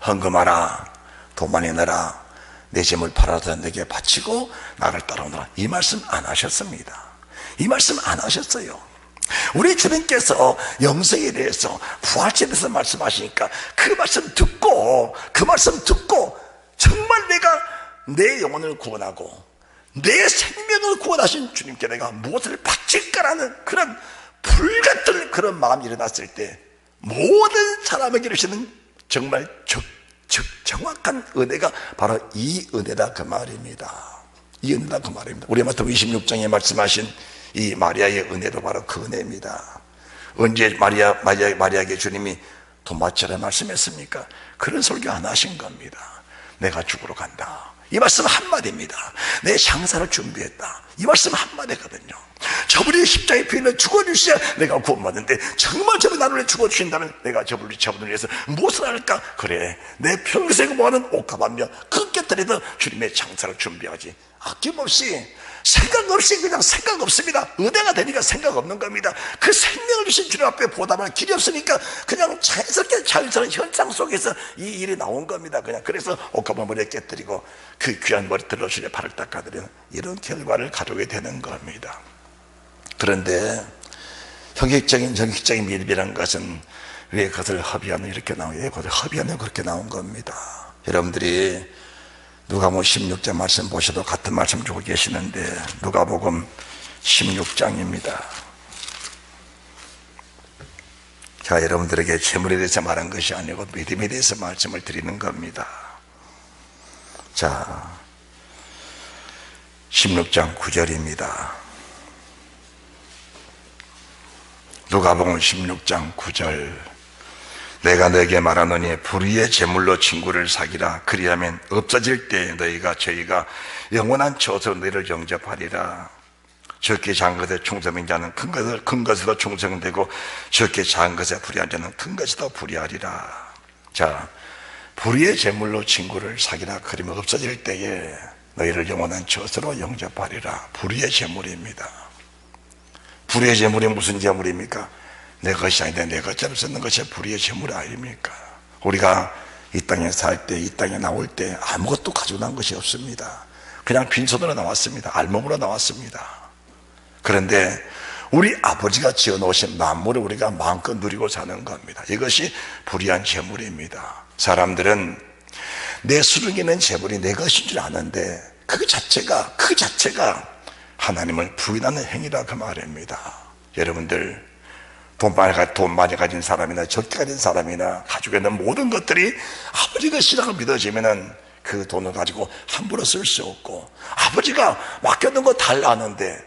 헌금하라, 돈 많이 내라, 내 짐을 팔아서 내게 바치고 나를 따라오너라, 이 말씀 안 하셨습니다. 이 말씀 안 하셨어요. 우리 주님께서 영생에 대해서, 부활체에 대해서 말씀하시니까 그 말씀 듣고 정말 내가 내 영혼을 구원하고 내 생명을 구원하신 주님께 내가 무엇을 바칠까라는 그런 불같은 그런 마음이 일어났을 때 모든 사람에게 이르시는 정말 정확한 은혜가 바로 이 은혜다 그 말입니다. 이 은혜다 그 말입니다. 우리 마태복음 26장에 말씀하신 이 마리아의 은혜도 바로 그 은혜입니다. 언제 마리아에게 주님이 돈 바치라 말씀했습니까? 그런 설교 안 하신 겁니다. 내가 죽으러 간다, 이 말씀 한마디입니다. 내 장사를 준비했다, 이 말씀 한마디거든요. 저분이 십자가에 피는 죽어주셔야 내가 구원받는데 정말 저분이 나를 위해 죽어주신다면 내가 저분을 위해서 무엇을 할까? 그래, 내 평생 모아놓은 옷가방며 그 깨뜨리던 주님의 장사를 준비하지. 아낌없이, 생각 없이, 그냥 생각 없습니다. 은혜가 되니까 생각 없는 겁니다. 그 생명을 주신 주님 앞에 보답할 길이 없으니까 그냥 자연스러운 현상 속에서 이 일이 나온 겁니다. 그냥 그래서 옷가방 머리에 깨뜨리고 그 귀한 머리털로 주님의 발을 닦아드리는 이런 결과를 가져오게 되는 겁니다. 그런데 형식적인 정식적인 믿음이라는 것은 왜 그것을 허비하면 이렇게 나와요? 왜 그것을 허비하면 그렇게 나온 겁니다. 여러분들이 누가복음 16장 말씀 보셔도 같은 말씀 주고 계시는데, 누가복음 16장입니다. 자, 여러분들에게 재물에 대해서 말한 것이 아니고 믿음에 대해서 말씀을 드리는 겁니다. 자, 16장 9절입니다. 누가복음 16장 9절. 내가 너에게 말하노니 불의의 제물로 친구를 사기라. 그리하면 없어질 때 저희가 영원한 처소로 너희를 영접하리라. 적게 작은 것에 충성된 자는 큰 것에도 충성되고 적게 작은 것에 불의한 자는 큰 것에도 불의하리라. 자, 불의의 제물로 친구를 사기라. 그러면 없어질 때에 너희를 영원한 처소로 영접하리라. 불의의 제물입니다. 불의의 제물이 무슨 제물입니까? 내 것이 아닌데 내 것처럼 쓰는 것이 불의의 제물 아닙니까? 우리가 이 땅에 살 때, 이 땅에 나올 때 아무것도 가지고 난 것이 없습니다. 그냥 빈손으로 나왔습니다. 알몸으로 나왔습니다. 그런데 우리 아버지가 지어놓으신 만물을 우리가 마음껏 누리고 사는 겁니다. 이것이 불의한 제물입니다. 사람들은 내 수중에는 제물이 내 것인 줄 아는데 그 자체가 하나님을 부인하는 행위라 그 말입니다. 여러분들, 돈 많이 가진 사람이나 적게 가진 사람이나 가지고 있는 모든 것들이 아버지 것이라고 믿어지면은 그 돈을 가지고 함부로 쓸 수 없고, 아버지가 맡겨놓은 거 달라는데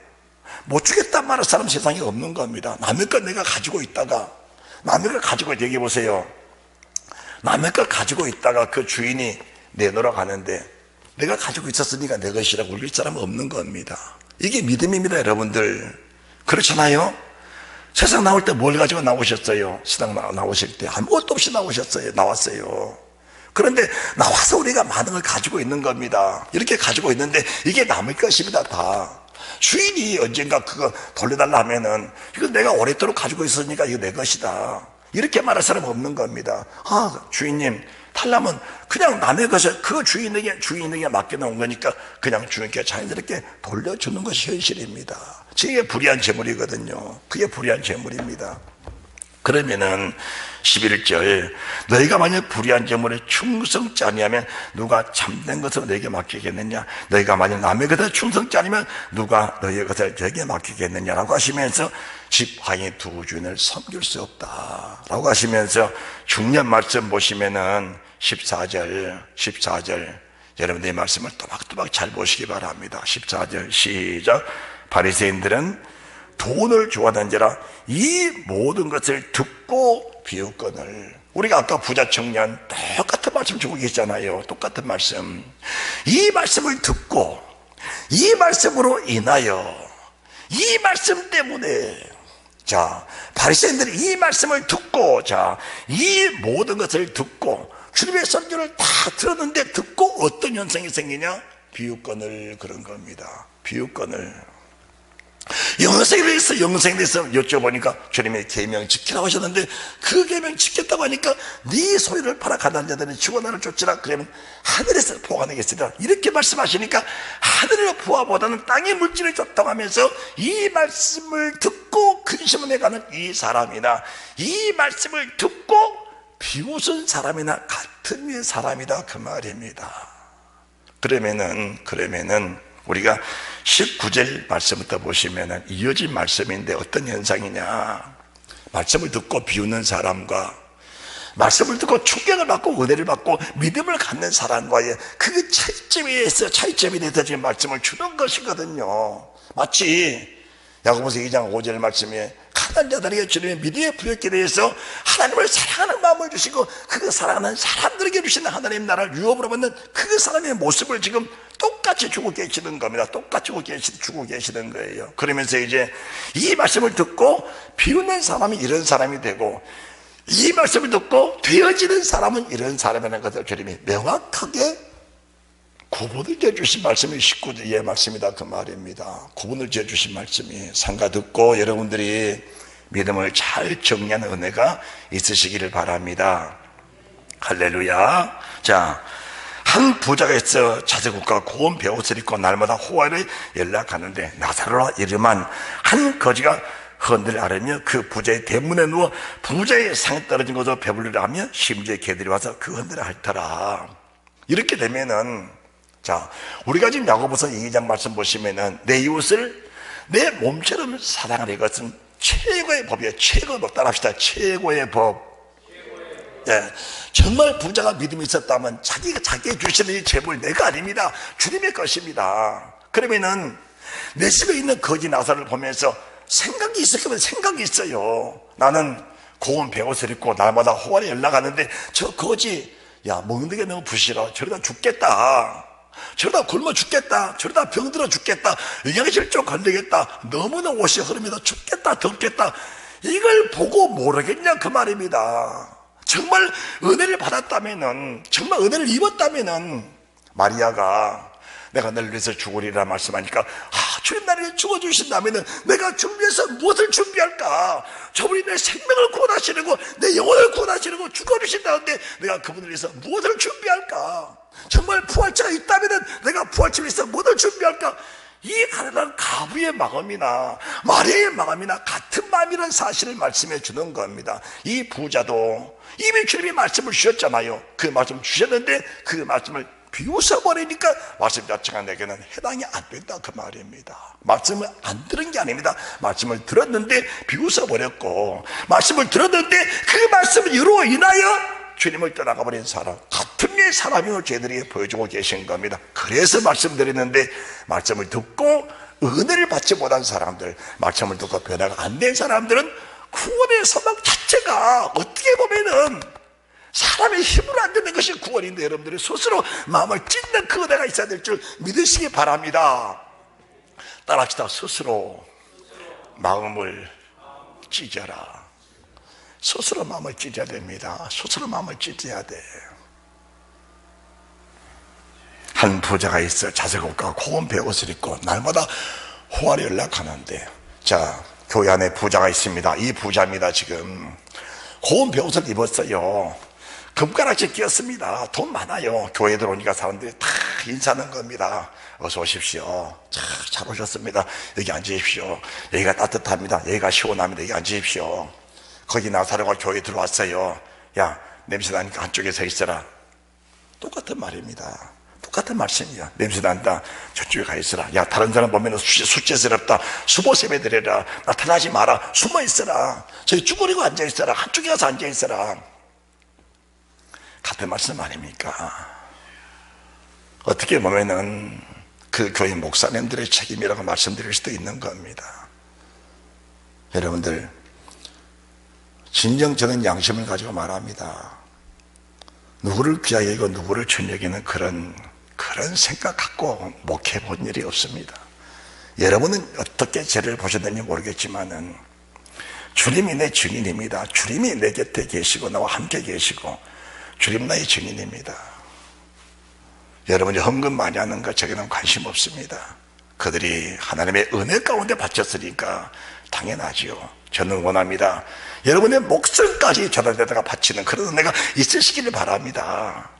못 주겠단 말할 사람 세상에 없는 겁니다. 남의 것 내가 가지고 있다가, 남의 것 가지고 얘기해 보세요. 남의 것 가지고 있다가 그 주인이 내놓으러 가는데 내가 가지고 있었으니까 내 것이라고 울릴 사람은 없는 겁니다. 이게 믿음입니다, 여러분들. 그렇잖아요? 세상 나올 때 뭘 가지고 나오셨어요? 세상 나오실 때 아무것도 없이 나왔어요. 그런데 나와서 우리가 많은 걸 가지고 있는 겁니다. 이렇게 가지고 있는데 이게 남의 것입니다, 다. 주인이 언젠가 그거 돌려달라 하면은 이거 내가 오랫도록 가지고 있으니까 이거 내 것이다, 이렇게 말할 사람 없는 겁니다. 아, 주인님 달라면 그냥 남의 것을 그 주인에게 맡겨놓은 거니까 그냥 주인께 자연스럽게 돌려주는 것이 현실입니다. 그게 불의한 재물이거든요. 그게 불의한 재물입니다. 그러면은 11절, 너희가 만약 불의한 재물에 충성치 아니하면 누가 참된 것을 너희에게 맡기겠느냐? 너희가 만약 남의 것에 충성치 아니면 누가 너희의 것을 저에게 맡기겠느냐라고 하시면서 지팡이 두 주인을 섬길 수 없다라고 하시면서 중요한 말씀 보시면은 14절 여러분들의 말씀을 또박또박 잘 보시기 바랍니다. 14절 시작. 바리새인들은 돈을 좋아하는 자라 이 모든 것을 듣고 비웃거늘. 우리가 아까 부자 청년 똑같은 말씀 주고 계시잖아요. 똑같은 말씀. 이 말씀을 듣고 이 말씀으로 인하여 이 말씀 때문에 자 바리새인들이 이 말씀을 듣고 자 이 모든 것을 듣고 주님의 설교를 다 들었는데 듣고 어떤 현상이 생기냐? 비웃거늘 그런 겁니다. 비웃거늘. 영생에 대해서 여쭤보니까 주님의 계명 지키라고 하셨는데 그 계명 지켰다고 하니까 네 소유를 팔아 가난한 자들은 죽어나를 쫓으라. 그러면 하늘에서 보가 내겠으리라 이렇게 말씀하시니까 하늘의 보화보다는 땅의 물질을 줬다고 하면서 이 말씀을 듣고 근심을 해가는 이 사람이나 이 말씀을 듣고 비웃은 사람이나 같은 류의 사람이다 그 말입니다. 그러면은 우리가 19절 말씀부터 보시면은 이어진 말씀인데 어떤 현상이냐? 말씀을 듣고 비웃는 사람과 말씀을 듣고 충격을 받고 은혜를 받고 믿음을 갖는 사람과의 그 차이점에 대해서 지금 말씀을 주는 것이거든요. 마치 야고보서 2장 5절 말씀에 가난한 자들에게 주님의 믿음의 부여께 대해서 하나님을 사랑하는 마음을 주시고 그 사랑하는 사람들에게 주시는 하나님 나라를 유업으로 받는 그 사람의 모습을 지금 똑같이 주고 계시는 겁니다. 똑같이 주고 계시는 거예요. 그러면서 이제 이 말씀을 듣고 비웃는 사람이 이런 사람이 되고 이 말씀을 듣고 되어지는 사람은 이런 사람이라는 것을 주님이 명확하게 구분을 지어주신 말씀이 19절의 말씀이다 그 말입니다. 구분을 지어주신 말씀이 상가 듣고 여러분들이 믿음을 잘 정리하는 은혜가 있으시기를 바랍니다. 할렐루야. 자, 한 부자가 있어 자제국과 고운 베옷을 입고 날마다 호화를 연락하는데 나사로라 이름한 한 거지가 헌들 아뢰며 그 부자의 대문에 누워 부자의 상에 떨어진 것으로 배불리려 하며 심지어 개들이 와서 그 헌들을 핥더라. 이렇게 되면은 자, 우리가 지금 야고보서 2장 말씀 보시면은 내 이웃을 내 몸처럼 사랑하는 것은 최고의 법이에요. 최고의 법 따라합시다. 최고의 법. 예, 정말 부자가 믿음이 있었다면 자기가 자기의 주시는 이 재물 내가 아닙니다. 주님의 것입니다. 그러면은 내 집에 있는 거지 나사를 보면서 생각이 있을 거면 생각이 있어요. 나는 고운 베옷을 입고 날마다 호화를 연락하는데 저 거지 야 먹는 게 너무 부실어. 저러다 죽겠다. 저러다 굶어 죽겠다. 저러다 병들어 죽겠다. 영양실조 건드겠다. 너무나 옷이 흐르면서 춥겠다. 덥겠다. 이걸 보고 모르겠냐 그 말입니다. 정말 은혜를 받았다면은 정말 은혜를 입었다면은 마리아가 내가 너를 위해서 죽으리라 말씀하니까 주님 나를 죽어주신다면은 내가 준비해서 무엇을 준비할까? 저분이 내 생명을 구원하시려고 내 영혼을 구원하시려고 죽어주신다는데 내가 그분을 위해서 무엇을 준비할까? 정말 부활체가 있다면은 내가 부활체를 위해서 무엇을 준비할까? 이 가난한 가부의 마음이나 마리아의 마음이나 같은 마음이라는 사실을 말씀해 주는 겁니다. 이 부자도 이미 주님이 말씀을 주셨잖아요. 그 말씀 주셨는데 그 말씀을 비웃어버리니까 말씀 자체가 내게는 해당이 안 된다 그 말입니다. 말씀을 안 들은 게 아닙니다. 말씀을 들었는데 비웃어버렸고 말씀을 들었는데 그 말씀으로 인하여 주님을 떠나가버린 사람 같은 류의 사람임을 저희들이 보여주고 계신 겁니다. 그래서 말씀드렸는데 말씀을 듣고 은혜를 받지 못한 사람들, 말씀을 듣고 변화가 안 된 사람들은 구원의 소망 자체가 어떻게 보면은 사람의 힘으로 안 되는 것이 구원인데 여러분들이 스스로 마음을 찢는 그 은혜가 있어야 될 줄 믿으시기 바랍니다. 따라합시다. 스스로 마음을 찢어라. 스스로 마음을 찢어야 됩니다. 스스로 마음을 찢어야 돼. 한 부자가 있어 자색옷과 고운 베옷을 입고 날마다 호화를 연락하는데 자 교회 안에 부자가 있습니다. 이 부자입니다. 지금 고운 베옷을 입었어요. 금가락지 끼었습니다. 돈 많아요. 교회 들어오니까 사람들이 다 인사하는 겁니다. 어서 오십시오. 잘 오셨습니다. 여기 앉으십시오. 여기가 따뜻합니다. 여기가 시원합니다. 여기 앉으십시오. 거기 나사로가 교회에 들어왔어요. 야, 냄새 나니까 한쪽에 서 있어라. 똑같은 말입니다. 똑같은 말씀이야. 냄새 난다, 저쪽에 가 있어라. 야, 다른 사람 보면 수치스럽다, 수보 세배드려라. 나타나지 마라, 숨어 있어라. 저기 쭈그리고 앉아 있어라. 한쪽에 가서 앉아 있어라. 같은 말씀 아닙니까? 어떻게 보면은 그 교회 목사님들의 책임이라고 말씀드릴 수도 있는 겁니다. 여러분들, 진정 저는 양심을 가지고 말합니다. 누구를 귀하게 여기고 누구를 천히 여기는 그런 생각 갖고 목회 본 일이 없습니다. 여러분은 어떻게 죄를 보셨는지 모르겠지만은 주님이 내 증인입니다. 주님이 내 곁에 계시고 나와 함께 계시고 주님 나의 증인입니다. 여러분이 헌금 많이 하는 것 저에게는 관심 없습니다. 그들이 하나님의 은혜 가운데 바쳤으니까 당연하지요. 저는 원합니다. 여러분의 목숨까지 전달되다가 바치는 그런 은혜가 있으시기를 바랍니다.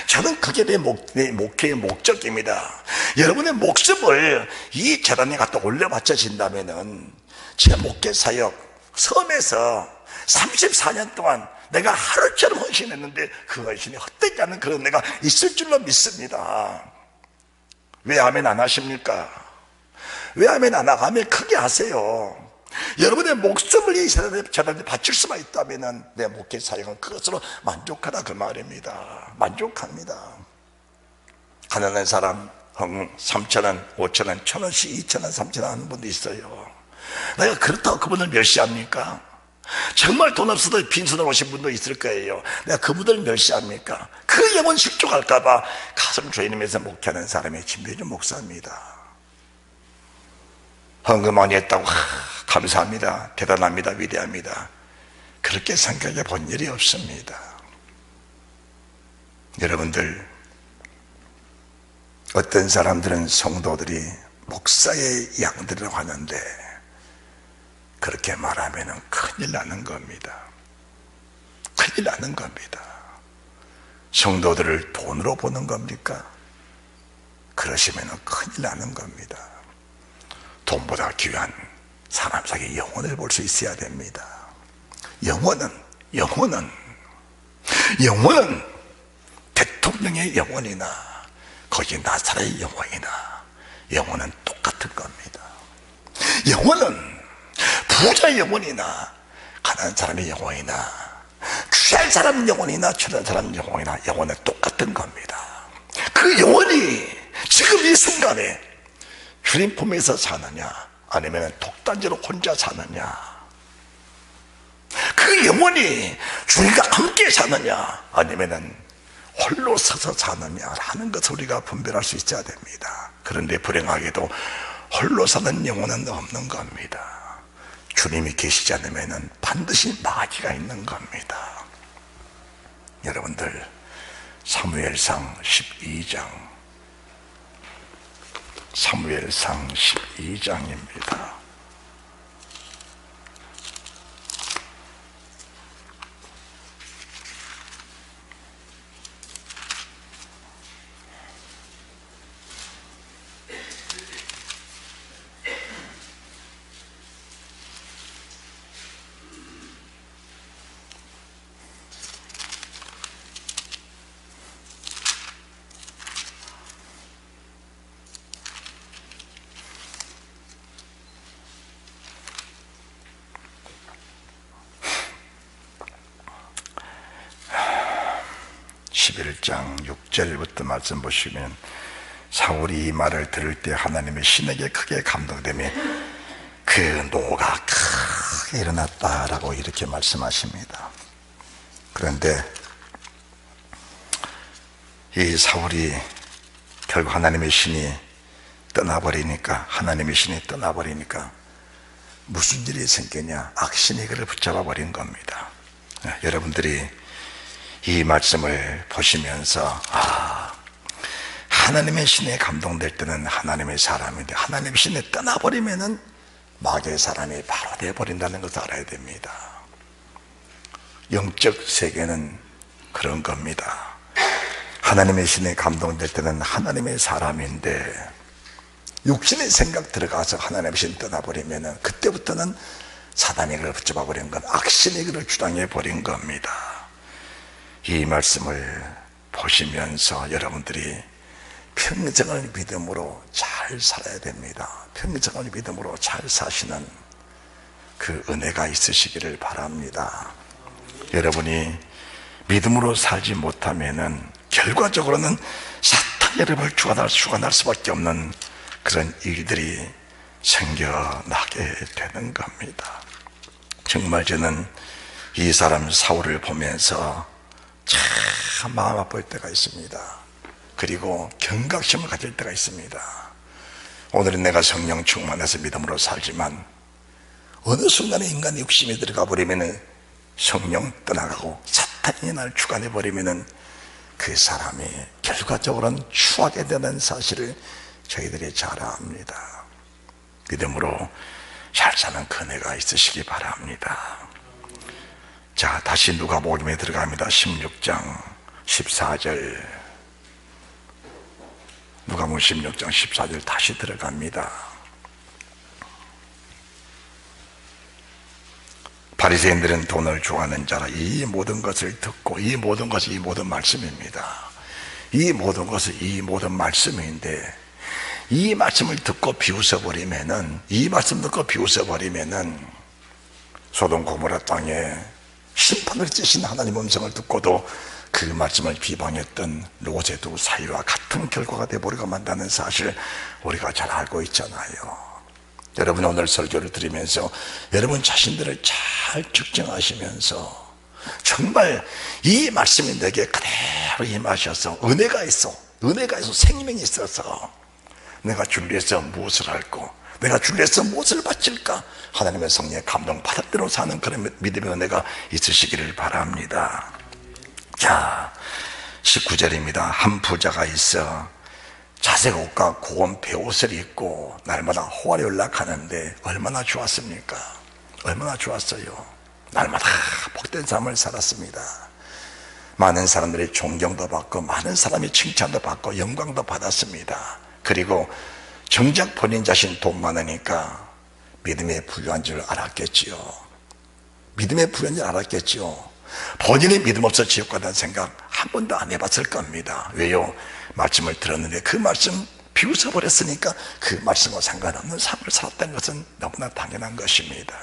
저는 그게 내 목회의 목적입니다. 여러분의 목숨을 이 재단에 갖다 올려 바쳐진다면은 제 목회 사역 섬에서 34년 동안 내가 하루처럼 헌신했는데 그 헌신이 헛되지 않은 그런 은혜가 있을 줄로 믿습니다. 왜 아멘 안 하십니까? 왜 아멘 안 하고 아멘 크게 하세요. 여러분의 목숨을 이 재단에 바칠 수만 있다면 내 목회 사역은 그것으로 만족하다 그 말입니다. 만족합니다. 가난한 사람 3,000원, 5,000원, 1,000원씩 2,000원, 3,000원 하는 분도 있어요. 내가 그렇다고 그분을 멸시합니까? 정말 돈 없어도 빈손으로 오신 분도 있을 거예요. 내가 그분들 멸시합니까? 그 영혼 실족할까봐 가슴 조이면서 목회하는 사람의 진배준 목사입니다. 헌금 많이 했다고 감사합니다, 대단합니다, 위대합니다, 그렇게 생각해 본 일이 없습니다. 여러분들, 어떤 사람들은 성도들이 목사의 양들이라고 하는데 그렇게 말하면 큰일 나는 겁니다. 큰일 나는 겁니다. 성도들을 돈으로 보는 겁니까? 그러시면 큰일 나는 겁니다. 돈보다 귀한 사람 사이의 영혼을 볼 수 있어야 됩니다. 영혼은 대통령의 영혼이나 거기 나사렛의 영혼이나 영혼은 똑같은 겁니다. 영혼은 부자의 영혼이나 가난한 사람의 영혼이나 귀한 사람 영혼이나 천한 사람 영혼이나 영혼은 똑같은 겁니다. 그 영혼이 지금 이 순간에 주님 품에서 사느냐 아니면 독단지로 혼자 사느냐, 그 영혼이 주님과 함께 사느냐 아니면 홀로 서서 사느냐라는 것을 우리가 분별할 수 있어야 됩니다. 그런데 불행하게도 홀로 사는 영혼은 없는 겁니다. 주님이 계시지 않으면 반드시 마귀가 있는 겁니다. 여러분들, 사무엘상 12장입니다. (11장) 6절부터 말씀 보시면, 사울이 이 말을 들을 때 하나님의 신에게 크게 감동되며 그 노가 크게 일어났다라고 이렇게 말씀하십니다. 그런데 이 사울이 결국 하나님의 신이 떠나버리니까 무슨 일이 생기냐? 악신이 그를 붙잡아 버린 겁니다. 여러분들이 이 말씀을 보시면서 하나님의 신에 감동될 때는 하나님의 사람인데 하나님의 신에 떠나버리면은 마귀의 사람이 바로 되어버린다는 것을 알아야 됩니다. 영적 세계는 그런 겁니다. 하나님의 신에 감동될 때는 하나님의 사람인데 육신의 생각 들어가서 하나님의 신 떠나버리면은 그때부터는 사단이 그를 붙잡아 버린 건, 악신이 그를 주장해 버린 겁니다. 이 말씀을 보시면서 여러분들이 평생을 믿음으로 잘 살아야 됩니다. 평생을 믿음으로 잘 사시는 그 은혜가 있으시기를 바랍니다. 여러분이 믿음으로 살지 못하면은 결과적으로는 사탄 여러분을 주관할 수밖에 없는 그런 일들이 생겨나게 되는 겁니다. 정말 저는 이 사람 사울을 보면서 참 마음 아플 때가 있습니다. 그리고 경각심을 가질 때가 있습니다. 오늘은 내가 성령 충만해서 믿음으로 살지만 어느 순간에 인간의 욕심이 들어가 버리면 성령 떠나가고 사탄이 날 주관해 버리면 그 사람이 결과적으로는 추하게 되는 사실을 저희들이 잘 압니다. 믿음으로 잘 사는 은혜가 있으시기 바랍니다. 자, 다시 누가복음에 들어갑니다. 16장 14절. 누가복음 16장 14절 다시 들어갑니다. 바리새인들은 돈을 좋아하는 자라 이 모든 것을 듣고, 이 모든 것이 이 모든 말씀입니다. 이 모든 것은 이 모든 말씀인데, 이 말씀을 듣고 비웃어버리면은, 이 말씀 듣고 비웃어버리면은 소돔 고모라 땅에 심판을 찌신 하나님 음성을 듣고도 그 말씀을 비방했던 롯의 두 사이와 같은 결과가 되어버리고 만다는 사실 우리가 잘 알고 있잖아요. 여러분, 오늘 설교를 들으면서 여러분 자신들을 잘 측정하시면서 정말 이 말씀이 내게 그대로 임하셔서 은혜가 있어 생명이 있어서 내가 주를 위해서 무엇을 할고, 내가 주를 위해서 무엇을 바칠까, 하나님의 성령의 감동 받은 대로 사는 그런 믿음의 은혜가 있으시기를 바랍니다. 자, 19절입니다. 한 부자가 있어 자색 옷과 고운 베옷을 입고 날마다 호화에 연락하는데 얼마나 좋았습니까? 얼마나 좋았어요. 날마다 복된 삶을 살았습니다. 많은 사람들이 존경도 받고 많은 사람이 칭찬도 받고 영광도 받았습니다. 그리고 정작 본인 자신 돈 많으니까 믿음에 부유한 줄 알았겠지요. 믿음에 부유한 줄 알았겠지요. 본인이 믿음 없어 지옥 간다는 생각 한 번도 안 해봤을 겁니다. 왜요? 말씀을 들었는데 그 말씀 비웃어버렸으니까 그 말씀과 상관없는 삶을 살았다는 것은 너무나 당연한 것입니다.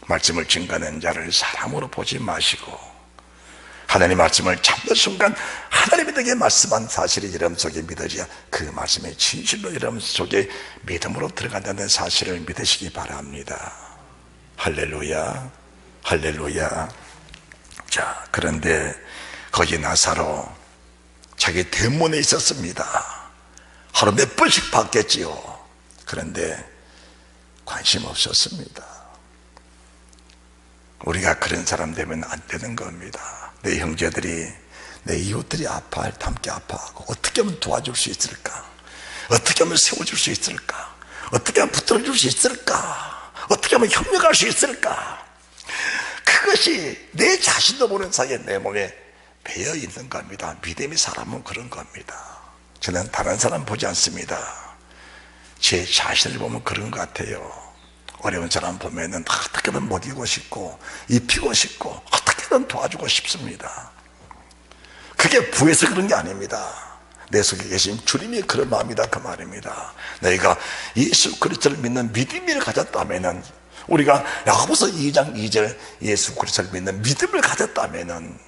말씀을 증거하는 자를 사람으로 보지 마시고, 하나님 말씀을 잡는 순간 하나님이 내게 말씀한 사실이 여러분 속에 믿어져야 그 말씀이 진실로 여러분 속에 믿음으로 들어간다는 사실을 믿으시기 바랍니다. 할렐루야, 할렐루야. 자, 그런데 거기 나사로 자기 대문에 있었습니다. 하루 몇 번씩 봤겠지요. 그런데 관심 없었습니다. 우리가 그런 사람 되면 안 되는 겁니다. 내 형제들이, 내 이웃들이 아파할 때 함께 아파하고, 어떻게 하면 도와줄 수 있을까? 어떻게 하면 세워줄 수 있을까? 어떻게 하면 붙들어줄 수 있을까? 어떻게 하면 협력할 수 있을까? 그것이 내 자신도 모르는 사이에 내 몸에 배어 있는 겁니다. 믿음의 사람은 그런 겁니다. 저는 다른 사람 보지 않습니다. 제 자신을 보면 그런 것 같아요. 어려운 사람 보면은 어떻게든 먹이고 싶고 입히고 싶고 어떻게든 도와주고 싶습니다. 그게 부에서 그런 게 아닙니다. 내 속에 계신 주님이 그런 마음이다, 그 말입니다. 너희가 예수 그리스도를 믿는 믿음을 가졌다면은, 우리가 야고보서 2장 2절 예수 그리스도를 믿는 믿음을 가졌다면은,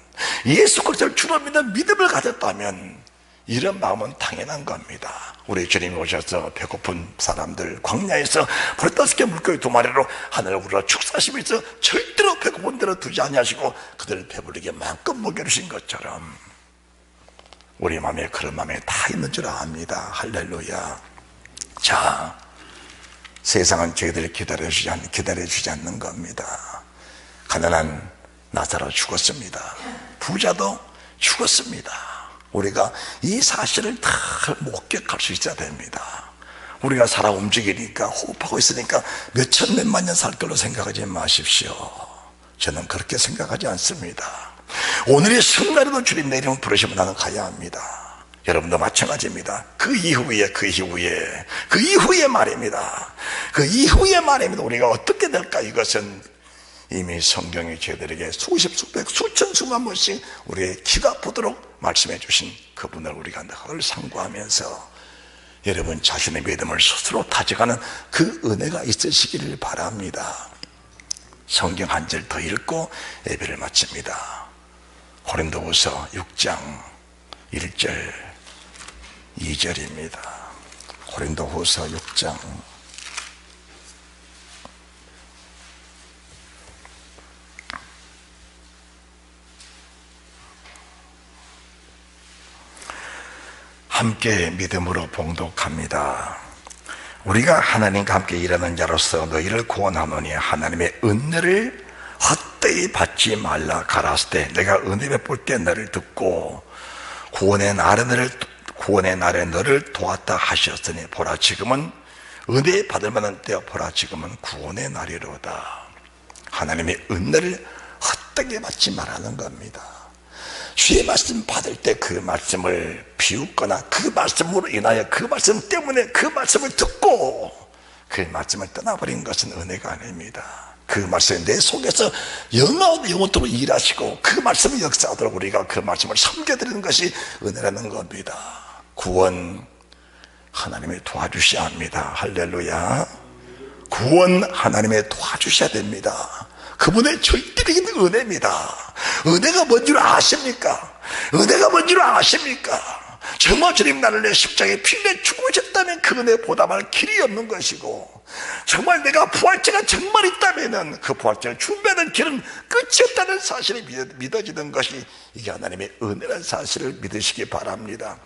예수 그리스도를 주로 믿는 믿음을 가졌다면 이런 마음은 당연한 겁니다. 우리 주님이 오셔서 배고픈 사람들 광야에서 15개 물고기 2마리로 하늘을 우러러 축사하시면서 절대로 배고픈 데로 두지 아니하시고 그들을 배부르게 마음껏 먹여주신 것처럼 우리 마음에 그런 마음에 다 있는 줄 압니다. 할렐루야. 자, 세상은 저희들을 기다려주지 않는 겁니다. 가난한 나사로 죽었습니다. 부자도 죽었습니다. 우리가 이 사실을 다 목격할 수 있어야 됩니다. 우리가 살아 움직이니까, 호흡하고 있으니까 몇천 몇만 년 살 걸로 생각하지 마십시오. 저는 그렇게 생각하지 않습니다. 오늘의 순간에도 주님 내 이름을 부르시면 나는 가야 합니다. 여러분도 마찬가지입니다. 그 이후에 말입니다. 그 이후에 말입니다. 우리가 어떻게 될까? 이것은 이미 성경이 저희들에게 수십, 수백, 수천, 수만 번씩 우리의 귀가 아프도록 말씀해 주신 그분을 우리가 늘 상고하면서 여러분 자신의 믿음을 스스로 다져가는 그 은혜가 있으시기를 바랍니다. 성경 한 절 더 읽고 예배를 마칩니다. 고린도후서 6장 1절 2절입니다. 고린도후서 6장 함께 믿음으로 봉독합니다. 우리가 하나님과 함께 일하는 자로서 너희를 구원하노니 하나님의 은혜를 헛되이 받지 말라. 가라스 때 내가 은혜 베풀 때 너를 듣고 구원의 날에 너를 도왔다 하셨으니 보라 지금은 은혜 받을 만한 때여 보라 지금은 구원의 날이로다. 하나님의 은혜를 헛되게 받지 말라는 겁니다. 주의 말씀 받을 때 그 말씀을 비웃거나 그 말씀으로 인하여 그 말씀 때문에 그 말씀을 듣고 그 말씀을 떠나버린 것은 은혜가 아닙니다. 그 말씀이 내 속에서 영원토록 일하시고 그 말씀이 역사하도록 우리가 그 말씀을 섬겨드리는 것이 은혜라는 겁니다. 구원 하나님이 도와주셔야 합니다. 할렐루야. 구원 하나님이 도와주셔야 됩니다. 그분의 절대적인 은혜입니다. 은혜가 뭔 줄 아십니까? 은혜가 뭔 줄 아십니까? 정말 주님 나를 내 십자가에 피를 죽으셨다면 그 은혜 보답할 길이 없는 것이고, 정말 내가 부활체가 정말 있다면 그 부활체를 준비하는 길은 끝이 없다는 사실이 믿어지는 것이 이게 하나님의 은혜라는 사실을 믿으시기 바랍니다.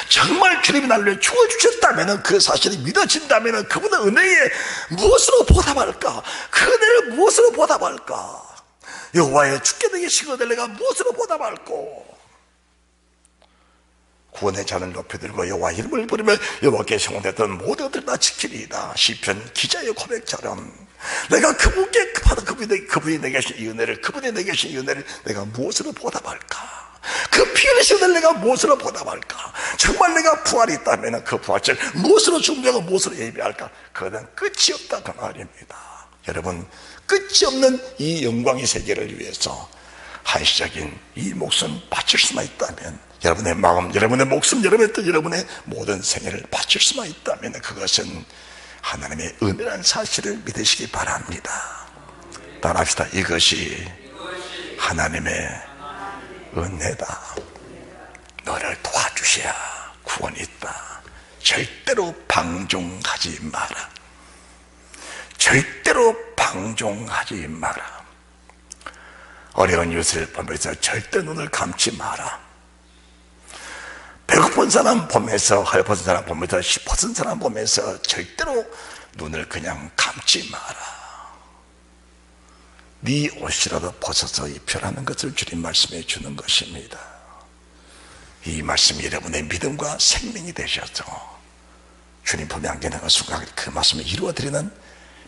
정말 주님이 나를 죽어주셨다면 그 사실이 믿어진다면 그분의 은혜에 무엇으로 보답할까? 그 은혜를 무엇으로 보답할까? 여호와의 주께 되신 은혜를 내가 무엇으로 보답할꼬? 구원의 잔을 높여들고 여호와 이름을 부르며 여호와께 성공됐던 모든 것들 다 지키리이다. 시편 기자의 고백처럼 내가 그분께 받은 그분이 내게 주신 이 은혜를, 그분이 내게 주신 이 은혜를 내가 무엇으로 보답할까? 그 피 흘리신 은혜를 내가 무엇으로 보답할까? 정말 내가 부활이 있다면 그 부활절 무엇으로 준비하고 무엇으로 예배할까? 그거는 끝이 없다 그 말입니다. 여러분, 끝이 없는 이 영광의 세계를 위해서 한시적인 이 목숨 바칠 수만 있다면, 여러분의 마음, 여러분의 목숨, 여러분의 뜻, 여러분의 모든 생애를 바칠 수만 있다면 그것은 하나님의 은혜라는 사실을 믿으시기 바랍니다. 따라합시다. 이것이 하나님의 은혜다. 너를 도와주셔야 구원이 있다. 절대로 방종하지 마라. 절대로 방종하지 마라. 어려운 이웃을 보면서 절대 눈을 감지 마라. 배고픈 사람 보면서, 헐벗은 사람 보면서, 싶어진 사람 보면서 절대로 눈을 그냥 감지 마라. 네 옷이라도 벗어서 입혀라는 것을 주님 말씀해 주는 것입니다. 이 말씀이 여러분의 믿음과 생명이 되셔서 주님 품에 안겨나는 순간 그 말씀을 이루어드리는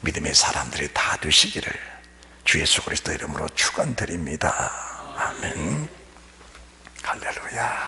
믿음의 사람들이 다 되시기를 주 예수 그리스도 이름으로 축원드립니다. 아멘. 할렐루야.